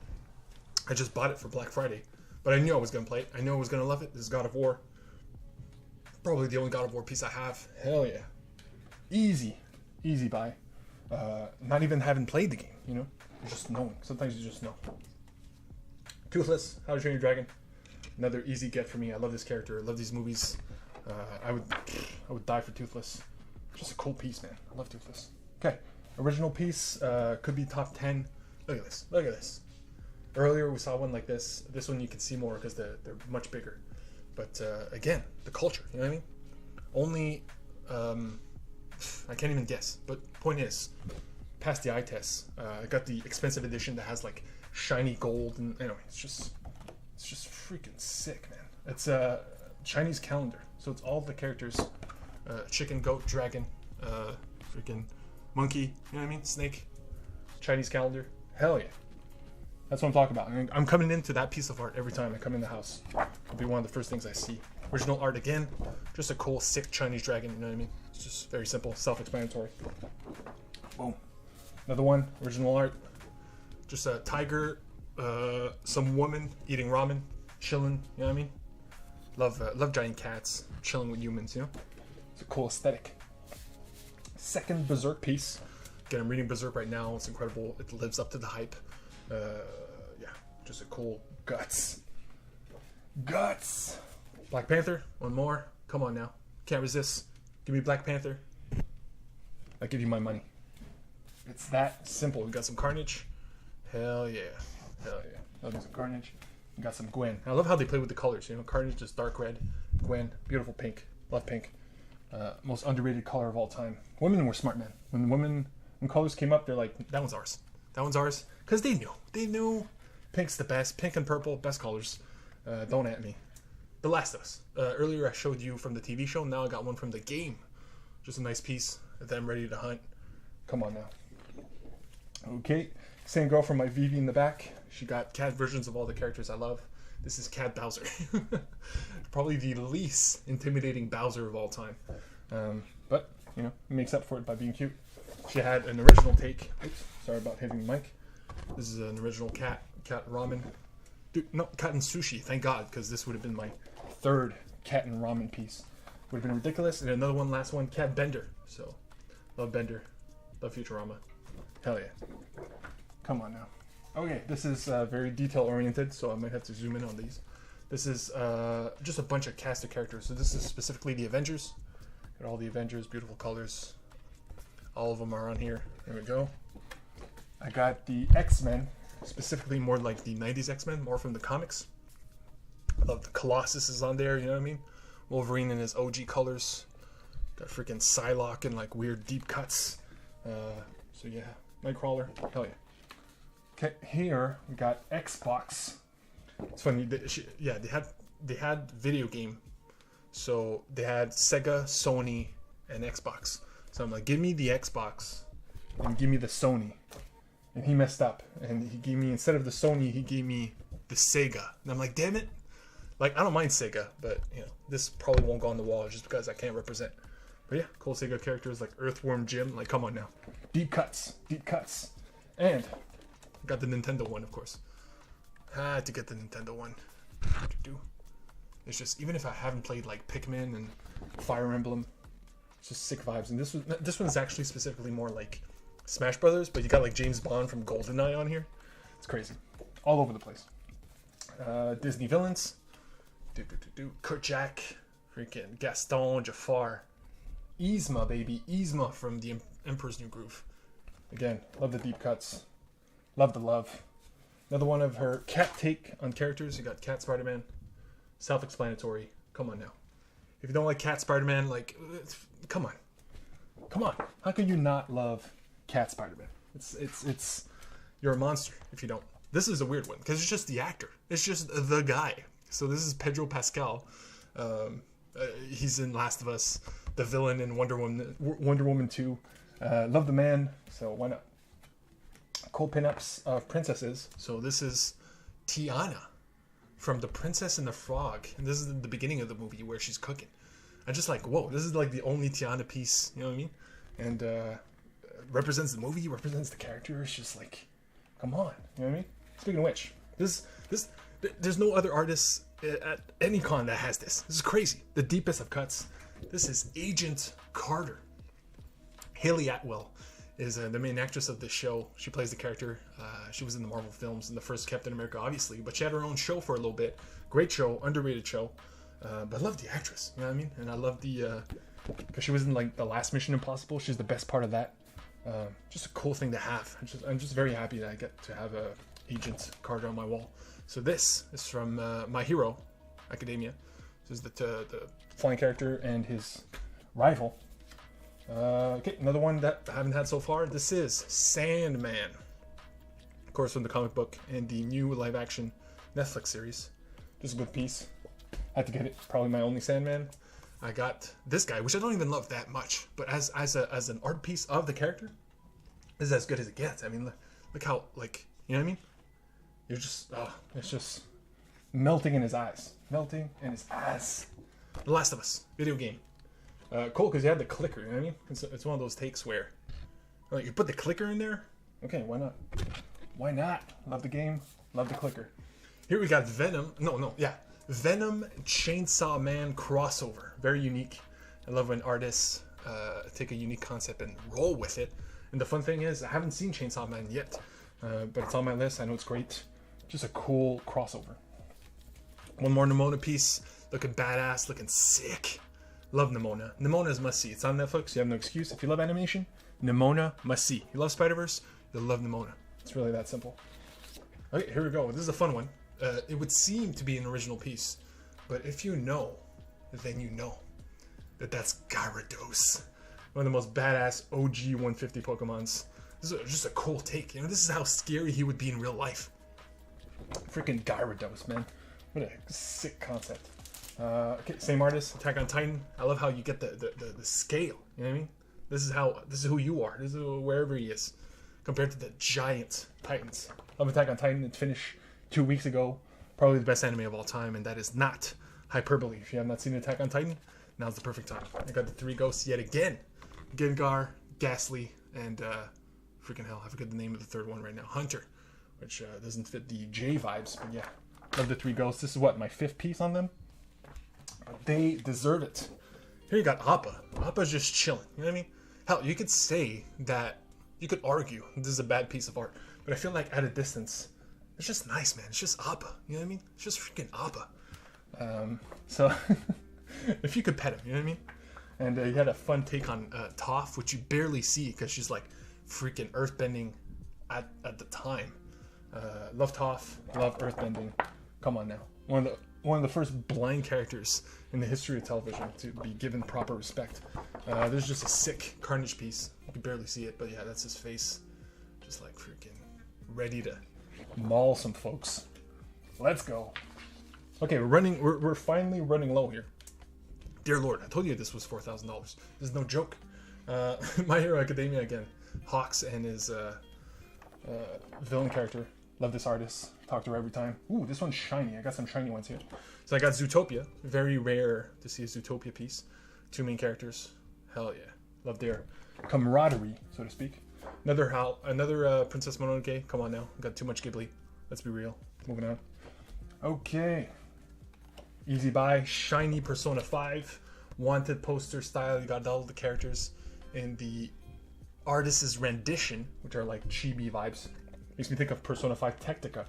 I just bought it for Black Friday. But I knew I was going to play it. I knew I was going to love it. This is God of War. Probably the only God of War piece I have. Hell yeah. Easy. Easy buy. Not even having played the game, you know? You're just knowing. Sometimes you just know. Toothless, How to Train Your Dragon. Another easy get for me. I love this character. I love these movies. I would die for Toothless. Just a cool piece, man. I love Toothless. Okay, original piece could be top 10. Look at this. Look at this. Earlier we saw one like this. This one you can see more because they're much bigger. But again, the culture. You know what I mean? Only I can't even guess. But point is, passed the eye test. I got the expensive edition that has like shiny gold and anyway, it's just freaking sick, man. It's a Chinese calendar, so it's all the characters: chicken, goat, dragon, freaking monkey. You know what I mean? Snake. Chinese calendar. Hell yeah. That's what I'm talking about. I'm coming into that piece of art every time I come in the house. It'll be one of the first things I see. Original art again. Just a cool, sick Chinese dragon. You know what I mean? It's just very simple, self-explanatory. Boom. Another one. Original art. Just a tiger, some woman eating ramen, chilling. You know what I mean? Love giant cats chilling with humans. You know, it's a cool aesthetic. Second Berserk piece. Again, I'm reading Berserk right now. It's incredible. It lives up to the hype. Yeah, just a cool guts. Guts. Black Panther. One more. Come on now. Can't resist. Give me Black Panther. I give you my money. It's that simple. We got some Carnage. Hell yeah. Hell yeah. Love some Carnage. We got some Gwen. I love how they play with the colors. You know, Carnage is dark red. Gwen, beautiful pink. Love pink. Most underrated color of all time. Women were smart, man. When colors came up, they're like, that one's ours. That one's ours. Because they knew. They knew pink's the best. Pink and purple, best colors. Don't at me. The Last of Us. Earlier I showed you from the TV show. Now I got one from the game. Just a nice piece. Them ready to hunt. Come on now. Okay. Same girl from my Vivi in the back. She got cat versions of all the characters I love. This is Cat Bowser. Probably the least intimidating Bowser of all time. But, you know, he makes up for it by being cute. She had an original take. Oops, sorry about hitting the mic. This is an original cat ramen. Dude, no, cat and sushi, thank God, because this would have been my third cat and ramen piece. Would have been ridiculous. And another one, last one, Cat Bender. So, love Bender. Love Futurama. Hell yeah. Come on now. Okay, this is very detail-oriented, so I might have to zoom in on these. This is just a bunch of cast of characters. So this is specifically the Avengers. Got all the Avengers, beautiful colors. All of them are on here. There we go. I got the X-Men, specifically more like the 90s X-Men, more from the comics. I love the Colossus is on there, you know what I mean? Wolverine in his OG colors. Got freaking Psylocke and like weird deep cuts. So yeah, Nightcrawler, hell yeah. Okay, here we got Xbox. It's funny, they had video game. So they had Sega, Sony, and Xbox. So I'm like, give me the Xbox and give me the Sony. And he messed up. And he gave me, instead of the Sony, he gave me the Sega. And I'm like, damn it. Like, I don't mind Sega, but, you know, this probably won't go on the wall just because I can't represent. But yeah, cool Sega characters like Earthworm Jim. Like, come on now. Deep cuts. Deep cuts. And got the Nintendo one, of course. Had to get the Nintendo one. It's just, even if I haven't played like Pikmin and Fire Emblem, it's just sick vibes. And this one's actually specifically more like Smash Brothers, but you got like James Bond from GoldenEye on here. It's crazy. All over the place. Disney villains. Kerchak. Freaking Gaston, Jafar. Yzma, baby. Yzma from the Emperor's New Groove. Again, love the deep cuts. Love the love. Another one of her cat take on characters. You got Cat Spider-Man. Self-explanatory. Come on now. If you don't like Cat Spider-Man, like, come on. Come on. How can you not love Cat Spider-Man? It's you're a monster if you don't. This is a weird one because it's just the actor. It's just the guy. So this is Pedro Pascal. He's in Last of Us, the villain in Wonder Woman 2. Love the man, so why not? Cool pinups of princesses. So this is Tiana from The Princess and the Frog, and this is the beginning of the movie where she's cooking. I'm just like, whoa, this is like the only Tiana piece, you know what I mean? And represents the movie, represents the character. It's just like, come on, you know what I mean? Speaking of which, there's no other artist at any con that has this. This is crazy. The deepest of cuts. This is Agent Carter. Haley Atwell is the main actress of this show. She plays the character. She was in the Marvel films in the first Captain America, obviously, but she had her own show for a little bit. Great show, underrated show. But I love the actress, you know what I mean? And I love the, because she was in like the last Mission Impossible. She's the best part of that. Just a cool thing to have. I'm just very happy that I get to have Agent Carter on my wall. So this is from My Hero Academia. This is the flying character and his rival. Okay, another one that I haven't had so far. This is Sandman. Of course, from the comic book and the new live-action Netflix series. Just a good piece. Had to get it. Probably my only Sandman. I got this guy, which I don't even love that much, but as an art piece of the character, this is as good as it gets. I mean, look how, like, you know what I mean? You're just, it's just melting in his eyes. Melting in his eyes. The Last of Us video game. Cool, because you had the clicker, you know what I mean? It's one of those takes where, like, you put the clicker in there. Okay, why not? Why not? Love the game, love the clicker. Here we got Venom. Venom Chainsaw Man crossover. Very unique. I love when artists take a unique concept and roll with it. And the fun thing is, I haven't seen Chainsaw Man yet, but it's on my list. I know it's great. Just a cool crossover. One more Nimona piece, looking badass, looking sick. Love Nimona. Nimona is must see. It's on Netflix. You have no excuse. If you love animation, Nimona must see. You love Spider-Verse, you'll love Nimona. It's really that simple. Okay, here we go. This is a fun one. It would seem to be an original piece, but if you know, then you know that that's Gyarados, one of the most badass OG 150 Pokemons. This is just a cool take. You know, this is how scary he would be in real life. Freaking Gyarados, man. What a sick concept. Okay, same artist, Attack on Titan. I love how you get the scale. You know what I mean? This is who you are. This is wherever he is, compared to the giant Titans. Love Attack on Titan. It finished 2 weeks ago. Probably the best anime of all time, and that is not hyperbole. If you have not seen Attack on Titan, now's the perfect time. I got the 3 ghosts yet again: Gengar, Ghastly, and freaking hell, I forget the name of the third one right now. Hunter, which doesn't fit the J vibes, but yeah, love the 3 ghosts. This is what, my 5th piece on them. They deserve it. Here you got Appa. Appa's just chilling. You know what I mean? Hell, you could say that, you could argue this is a bad piece of art, but I feel like at a distance, it's just nice, man. It's just Appa. You know what I mean? It's just freaking Appa. So, if you could pet him, you know what I mean? And he had a fun take on Toph, which you barely see because she's like freaking earthbending at the time. Love Toph, love earthbending. Come on now. One of the first blind characters in the history of television to be given proper respect. There's just a sick Carnage piece. You can barely see it, but yeah, that's his face. Just like freaking ready to maul some folks. Let's go. Okay, we're finally running low here. Dear Lord, I told you this was $4,000. This is no joke. My Hero Academia again. Hawks and his villain character. Love this artist. Talk to her every time. Ooh, this one's shiny. I got some shiny ones here. So I got Zootopia. Very rare to see a Zootopia piece. 2 main characters. Hell yeah. Love their camaraderie, so to speak. Another Princess Mononoke. Come on now. Got too much Ghibli. Let's be real. Moving on. Okay. Easy buy. Shiny Persona 5. Wanted poster style. You got all the characters in the artist's rendition, which are like chibi vibes. Makes me think of Persona 5 Tactica.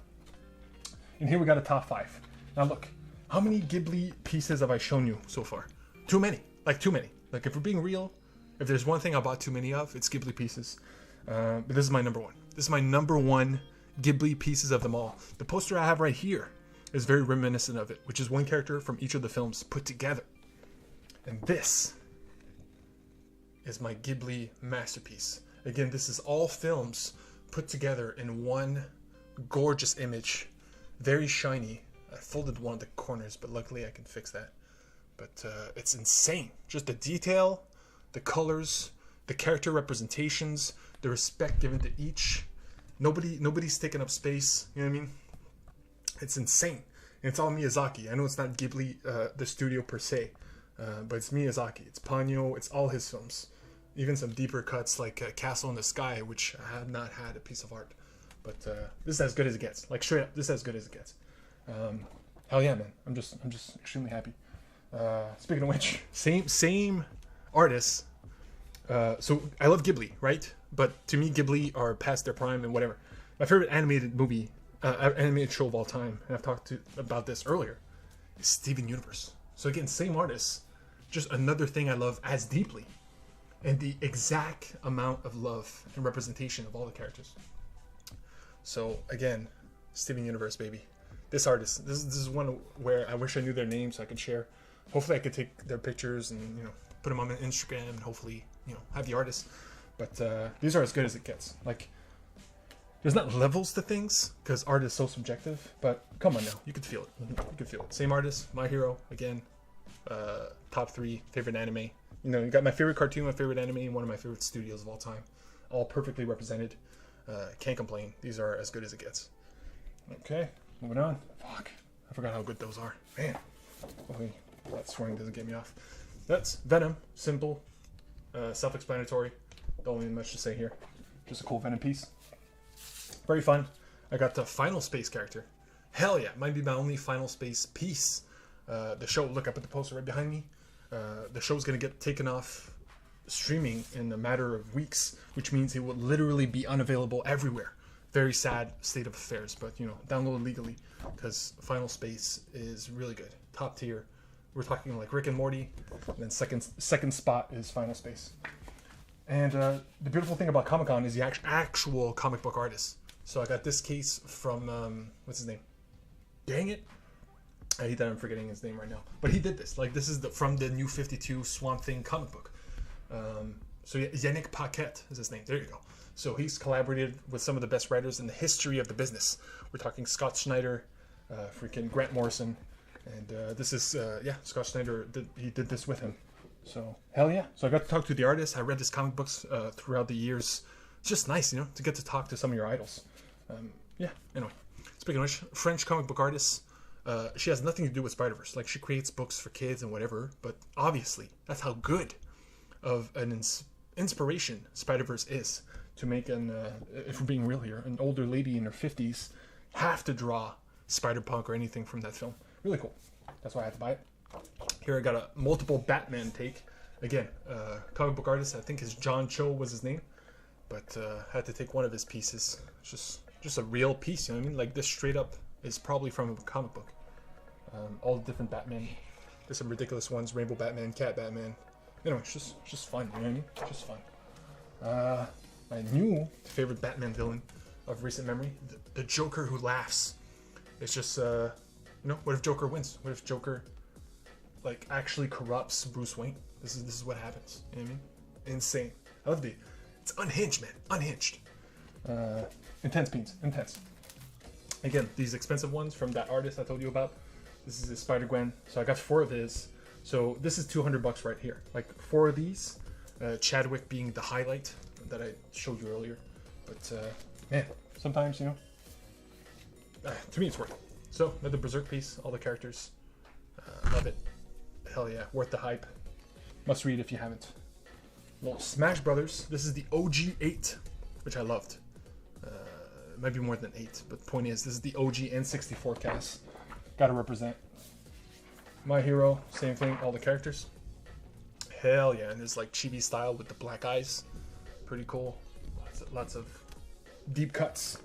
And here we got a top 5. Now look, how many Ghibli pieces have I shown you so far? Too many. Like too many. Like if we're being real, if there's one thing I bought too many of, it's Ghibli pieces. But this is my number one. This is my number one Ghibli pieces of them all. The poster I have right here is very reminiscent of it, which is one character from each of the films put together. And this is my Ghibli masterpiece. Again, this is all films put together in one gorgeous image. Very shiny. I folded one of the corners, but luckily I can fix that. But it's insane. Just the detail, the colors, the character representations, the respect given to each. Nobody's taking up space. You know what I mean? It's insane. And it's all Miyazaki. I know it's not Ghibli, the studio per se, but it's Miyazaki. It's Ponyo. It's all his films. Even some deeper cuts like Castle in the Sky, which I have not had a piece of art. But this is as good as it gets. Like straight up, this is as good as it gets. Hell yeah, man! I'm just extremely happy. Speaking of which, same artists. So I love Ghibli, right? But to me, Ghibli are past their prime and whatever. My favorite animated movie, animated show of all time, and I've talked about this earlier, is Steven Universe. So again, same artists, just another thing I love as deeply, and the exact amount of love and representation of all the characters. So again, Steven Universe, baby. This artist, this is one where I wish I knew their names so I could share. Hopefully I could take their pictures and, you know, put them on Instagram and hopefully, you know, have the artist. But these are as good as it gets. Like, there's not levels to things because art is so subjective, but come on now, you could feel it. You could feel it. Same artist, My Hero, again, top 3 favorite anime. You know, you got my favorite cartoon, my favorite anime, and one of my favorite studios of all time. All perfectly represented. Can't complain. These are as good as it gets. Okay, moving on. Fuck, I forgot how good those are. Man, hopefully that swearing doesn't get me off. That's Venom. Simple, self-explanatory. Don't really much to say here. Just a cool Venom piece. Very fun. I got the Final Space character. Hell yeah, might be my only Final Space piece. The show, look up at the poster right behind me. The show's gonna get taken off streaming in a matter of weeks, which means it will literally be unavailable everywhere. Very sad state of affairs, but you know, download legally because Final Space is really good, top tier. We're talking like Rick and Morty, and then second spot is Final Space. And the beautiful thing about Comic-Con is the actual comic book artist. So I got this case from what's his name? Dang it! I hate that I'm forgetting his name right now. But he did this. Like, this is from the New 52 Swamp Thing comic book. So Yannick Paquette is his name. There you go. So he's collaborated with some of the best writers in the history of the business. We're talking Scott Snyder, freaking Grant Morrison, and this is Scott Snyder. He did this with him. So hell yeah. So I got to talk to the artist. I read his comic books throughout the years. It's just nice, you know, to get to talk to some of your idols. Anyway, speaking of which, French comic book artist. She has nothing to do with Spider-Verse. Like, she creates books for kids and whatever, but obviously that's how good of an inspiration Spider-Verse is to make if we're being real here, an older lady in her 50s have to draw Spider-Punk or anything from that film. Really cool. That's why I had to buy it. Here I got a multiple Batman take. Again, comic book artist, I think is John Cho was his name, but had to take one of his pieces. It's just a real piece, you know what I mean? Like, this straight up is probably from a comic book. All the different Batman. There's some ridiculous ones: Rainbow Batman, Cat Batman. You know, it's just fun. You know what I mean? Just fun. My new favorite Batman villain of recent memory, the Joker who laughs. It's just, what if Joker wins? What if Joker, like, actually corrupts Bruce Wayne? This is what happens. You know what I mean? Insane. I love the. It's unhinged, man. Unhinged. Intense beans. Intense. Again, these expensive ones from that artist I told you about. This is his Spider-Gwen. So I got 4 of his. So this is $200 right here. Like 4 of these. Chadwick being the highlight that I showed you earlier. But man, sometimes, you know, to me it's worth it. So another Berserk piece. All the characters. Love it. Hell yeah. Worth the hype. Must read if you haven't. Little Smash Brothers. This is the OG 8, which I loved. Might be more than 8, but the point is, this is the OG N64 cast. Gotta represent. My Hero, same thing, all the characters. Hell yeah, and it's like chibi style with the black eyes. Pretty cool. Lots of deep cuts.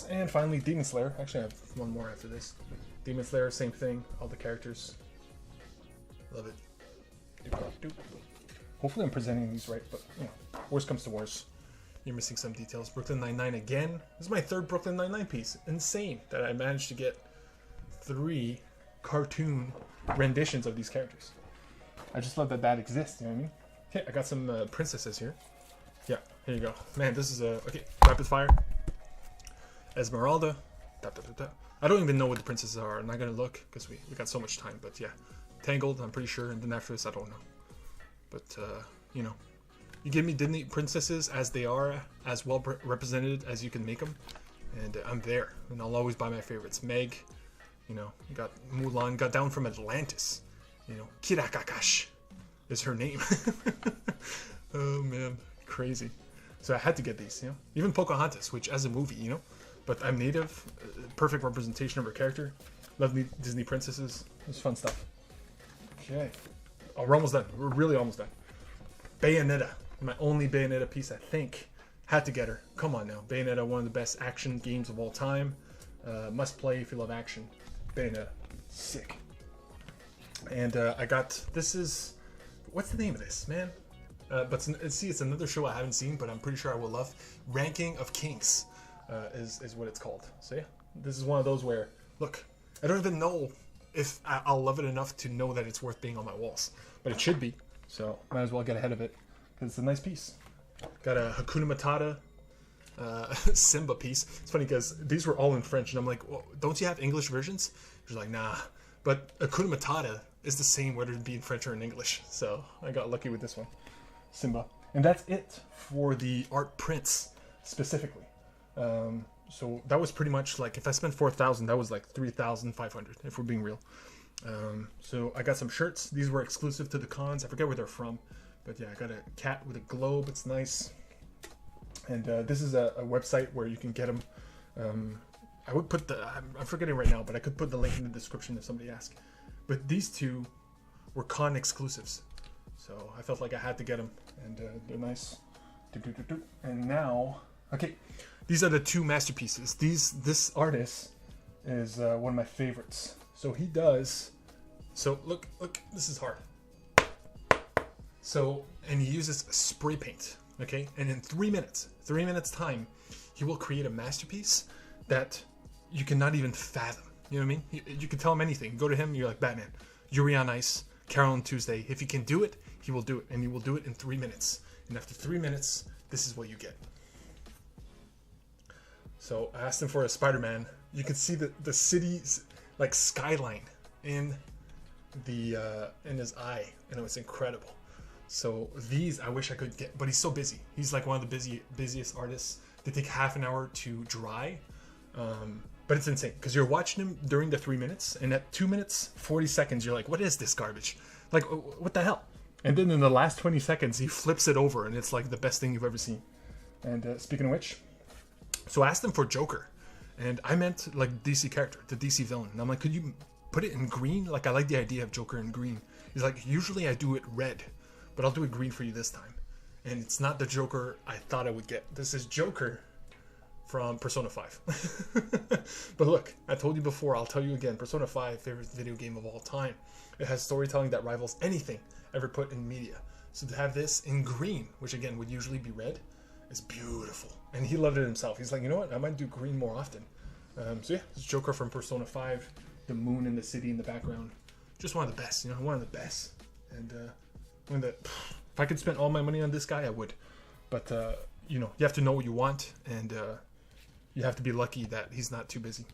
And finally, Demon Slayer. Actually, I have one more after this. Demon Slayer, same thing, all the characters. Love it. Hopefully I'm presenting these right, but, you know, worst comes to worst. You're missing some details. Brooklyn Nine-Nine again. This is my 3rd Brooklyn Nine-Nine piece. Insane that I managed to get 3 cartoon renditions of these characters. I just love that exists, you know what I mean? Okay, I got some princesses here. Yeah, here you go. Man, this is okay, rapid fire. Esmeralda. I don't even know what the princesses are. I'm not going to look because we got so much time. But yeah, Tangled, I'm pretty sure. And then after this, I don't know. But, you know. You give me Disney princesses as they are, as well represented as you can make them, and I'm there. And I'll always buy my favorites. Meg, you know, got Mulan, got down from Atlantis. You know, Kira Kakash is her name. Oh man, crazy. So I had to get these, you know. Even Pocahontas, which as a movie, you know, but I'm native, perfect representation of her character. Love Disney princesses. It's fun stuff. Okay. Oh, we're almost done. We're really almost done. Bayonetta. My only Bayonetta piece, I think. Had to get her. Come on now. Bayonetta, one of the best action games of all time. Must play if you love action. Bayonetta. Sick. And I got... This is... What's the name of this, man? But see, it's another show I haven't seen, but I'm pretty sure I will love. Ranking of Kings is what it's called. So yeah, this is one of those where, look, I don't even know if I'll love it enough to know that it's worth being on my walls. But it should be. So might as well get ahead of it. Because it's a nice piece. Got a Hakuna Matata Simba piece. It's funny because these were all in French, and I'm like, well, don't you have English versions? She's like, nah. But Hakuna Matata is the same whether it be in French or in English. So I got lucky with this one. Simba. And that's it for the art prints specifically. So that was pretty much like, if I spent 4,000, that was like 3,500 if we're being real. So I got some shirts. These were exclusive to the cons. I forget where they're from. But yeah, I got a cat with a globe. It's nice. And this is a website where you can get them. I would put I'm forgetting right now, but I could put the link in the description if somebody asks. But these two were con exclusives. So I felt like I had to get them, and they're nice. And now, okay, these are the two masterpieces. This artist is one of my favorites. So he does. So look, this is hard. So, and he uses spray paint, okay? And in 3 minutes time, he will create a masterpiece that you cannot even fathom. You know what I mean? You can tell him anything. Go to him, you're like, Batman, Yuri on Ice, Carol on Tuesday. If he can do it, he will do it. And he will do it in 3 minutes. And after 3 minutes, this is what you get. So I asked him for a Spider-Man. You can see the city's like skyline in his eye. And it was incredible. So these I wish I could get, but he's so busy. He's like one of the busiest artists. They take half an hour to dry, but it's insane because you're watching him during the 3 minutes, and at 2 minutes 40 seconds you're like, what is this garbage? Like, what the hell? And then in the last 20 seconds he flips it over, and it's like the best thing you've ever seen. And speaking of which, so I asked him for Joker, and I meant like DC character, the DC villain. And I'm like, could you put it in green? Like, I like the idea of Joker in green. He's like, usually I do it red, but I'll do it green for you this time. And it's not the Joker I thought I would get. This is Joker from Persona 5. But look, I told you before, I'll tell you again, Persona 5, favorite video game of all time. It has storytelling that rivals anything ever put in media. So to have this in green, which again would usually be red, is beautiful. And he loved it himself. He's like, you know what, I might do green more often. So yeah, this is Joker from Persona 5. The moon and the city in the background. Just one of the best, you know, one of the best. And if I could spend all my money on this guy, I would. But you know, you have to know what you want, and you have to be lucky that he's not too busy.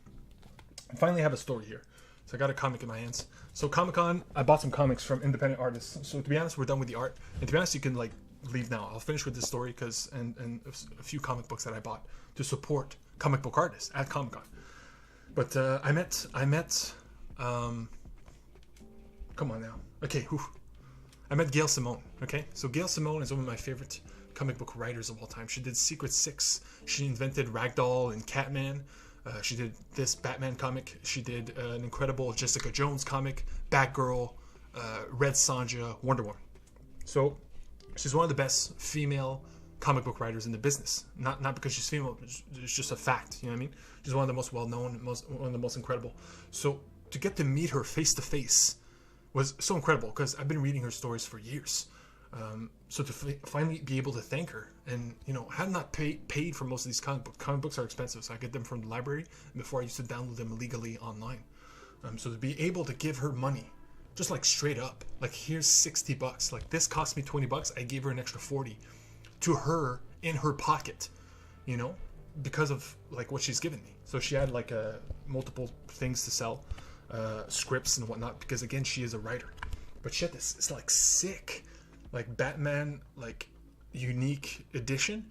And finally, I have a story here. So I got a comic in my hands. So Comic-Con, I bought some comics from independent artists. So to be honest, we're done with the art. And to be honest, you can like leave now. I'll finish with this story and a few comic books that I bought to support comic book artists at Comic-Con. But I met. Come on now. Okay. Whew. I met Gail Simone, okay? So Gail Simone is one of my favorite comic book writers of all time. She did Secret Six. She invented Ragdoll and Catman. She did this Batman comic. She did an incredible Jessica Jones comic, Batgirl, Red Sonja, Wonder Woman. So she's one of the best female comic book writers in the business. Not because she's female, it's just a fact, you know what I mean? She's one of the most well-known, one of the most incredible. So to get to meet her face-to-face was so incredible because I've been reading her stories for years. So to finally be able to thank her, and you know, I had not paid for most of these comic books. Comic books are expensive, so I get them from the library. Before I used to download them illegally online. So to be able to give her money, just like straight up, like here's $60. Like this cost me $20. I gave her an extra 40 to her in her pocket, you know, because of like what she's given me. So she had like multiple things to sell. Scripts and whatnot, because again, she is a writer. But she had this, it's like sick, like Batman, like unique edition.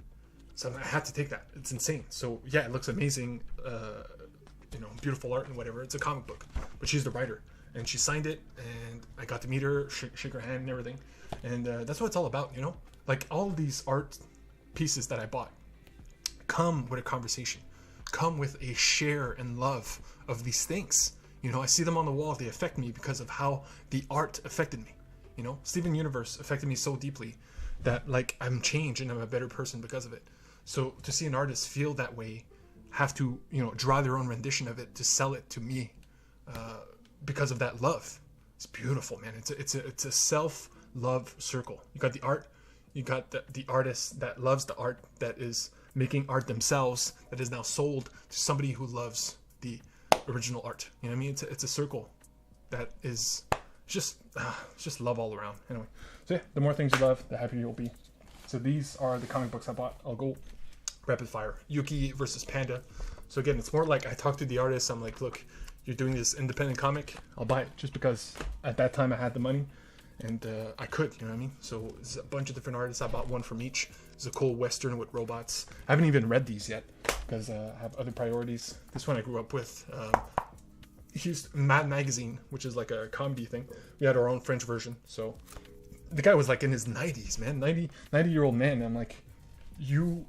So I had to take that. It's insane. So yeah, it looks amazing. You know, beautiful art and whatever. It's a comic book, but she's the writer, and she signed it, and I got to meet her, shake her hand, and everything. And that's what it's all about, you know. Like all of these art pieces that I bought come with a conversation, come with a share and love of these things. You know, I see them on the wall. They affect me because of how the art affected me. You know, Steven Universe affected me so deeply that like I'm changed and I'm a better person because of it. So to see an artist feel that way, have to, you know, draw their own rendition of it to sell it to me because of that love. It's beautiful, man. It's a self-love circle. You got the art, you got the artist that loves the art, that is making art themselves, that is now sold to somebody who loves the original art. You know what I mean? It's a circle that is just love all around. Anyway, so yeah, the more things you love, the happier you'll be. So these are the comic books I bought. I'll go rapid fire. Yuki versus Panda. So again, it's more like I talk to the artist. I'm like, look, you're doing this independent comic. I'll buy it just because at that time I had the money and I could, you know what I mean? So it's a bunch of different artists. I bought one from each. It's a cool Western with robots. I haven't even read these yet because I have other priorities. This one I grew up with. Here's Mad Magazine, which is like a comedy thing. We had our own French version. So the guy was like in his 90s, man. 90-year-old man. And I'm like, you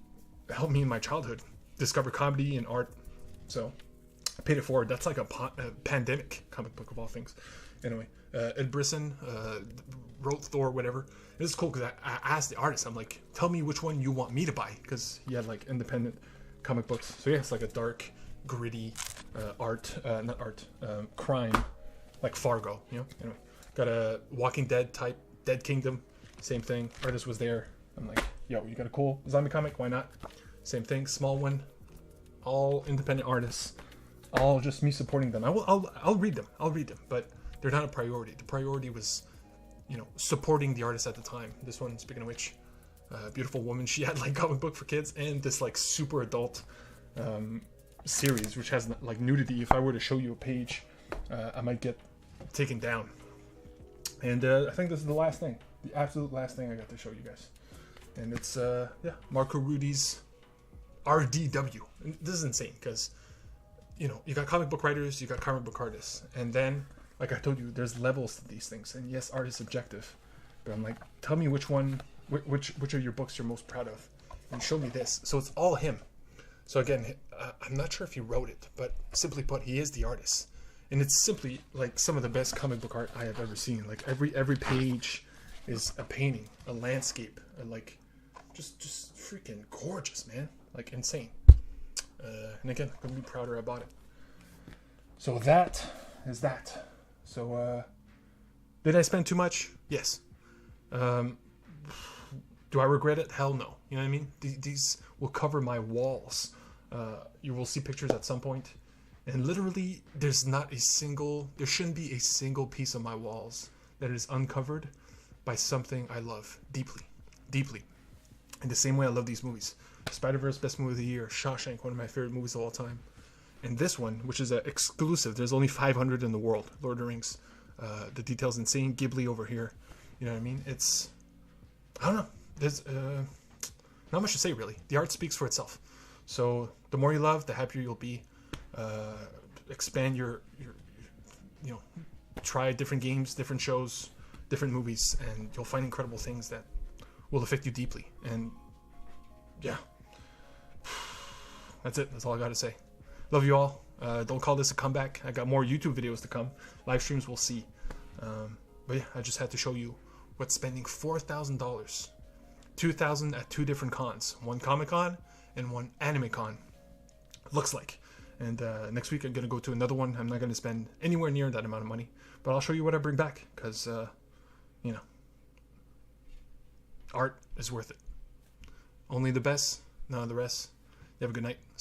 helped me in my childhood discover comedy and art. So I paid it forward. That's like a pandemic comic book of all things. Anyway, Ed Brisson wrote Thor, whatever. This is cool because I asked the artist, I'm like, tell me which one you want me to buy, because he had like independent comic books. So yeah, it's like a dark, gritty crime, like Fargo, you know. Anyway, got a Walking Dead type, Dead Kingdom, same thing. Artist was there. I'm like, yo, you got a cool zombie comic? Why not? Same thing, small one, all independent artists, all just me supporting them. I'll read them. I'll read them, but they're not a priority. The priority was, you know, supporting the artist at the time. This one, speaking of which, beautiful woman. She had like comic book for kids and this like super adult series, which has like nudity. If I were to show you a page, I might get taken down. And I think this is the last thing, the absolute last thing I got to show you guys. And it's yeah, Marco Rudy's RDW. And this is insane because, you know, you got comic book writers, you got comic book artists, and then, like I told you, there's levels to these things. And yes, art is subjective, but I'm like, tell me which one, which of your books you're most proud of, and show me this. So it's all him. So again, I'm not sure if he wrote it, but simply put, he is the artist. And it's simply like some of the best comic book art I have ever seen. Like every page is a painting, a landscape, and like just freaking gorgeous, man. Like insane. And again, I couldn't be prouder I bought it. So that is that. So did I spend too much? Yes. Do I regret it? Hell no. You know what I mean? These will cover my walls. You will see pictures at some point. And literally, there shouldn't be a single piece of my walls that is uncovered by something I love deeply. Deeply. In the same way I love these movies. Spider-Verse, best movie of the year. Shawshank, one of my favorite movies of all time. And this one, which is exclusive, there's only 500 in the world. Lord of the Rings. The detail's insane. Ghibli over here. You know what I mean? It's, I don't know. There's not much to say, really. The art speaks for itself. So the more you love, the happier you'll be. Expand your you know, try different games, different shows, different movies, and you'll find incredible things that will affect you deeply. And yeah, that's it. That's all I got to say. Love you all. Don't call this a comeback. I got more YouTube videos to come. Live streams, we'll see. But yeah, I just had to show you what spending $4,000, $2,000 at two different cons, one Comic-Con and one Anime-Con, looks like. And next week I'm going to go to another one. I'm not going to spend anywhere near that amount of money. But I'll show you what I bring back. Because, you know, art is worth it. Only the best, none of the rest. You have a good night.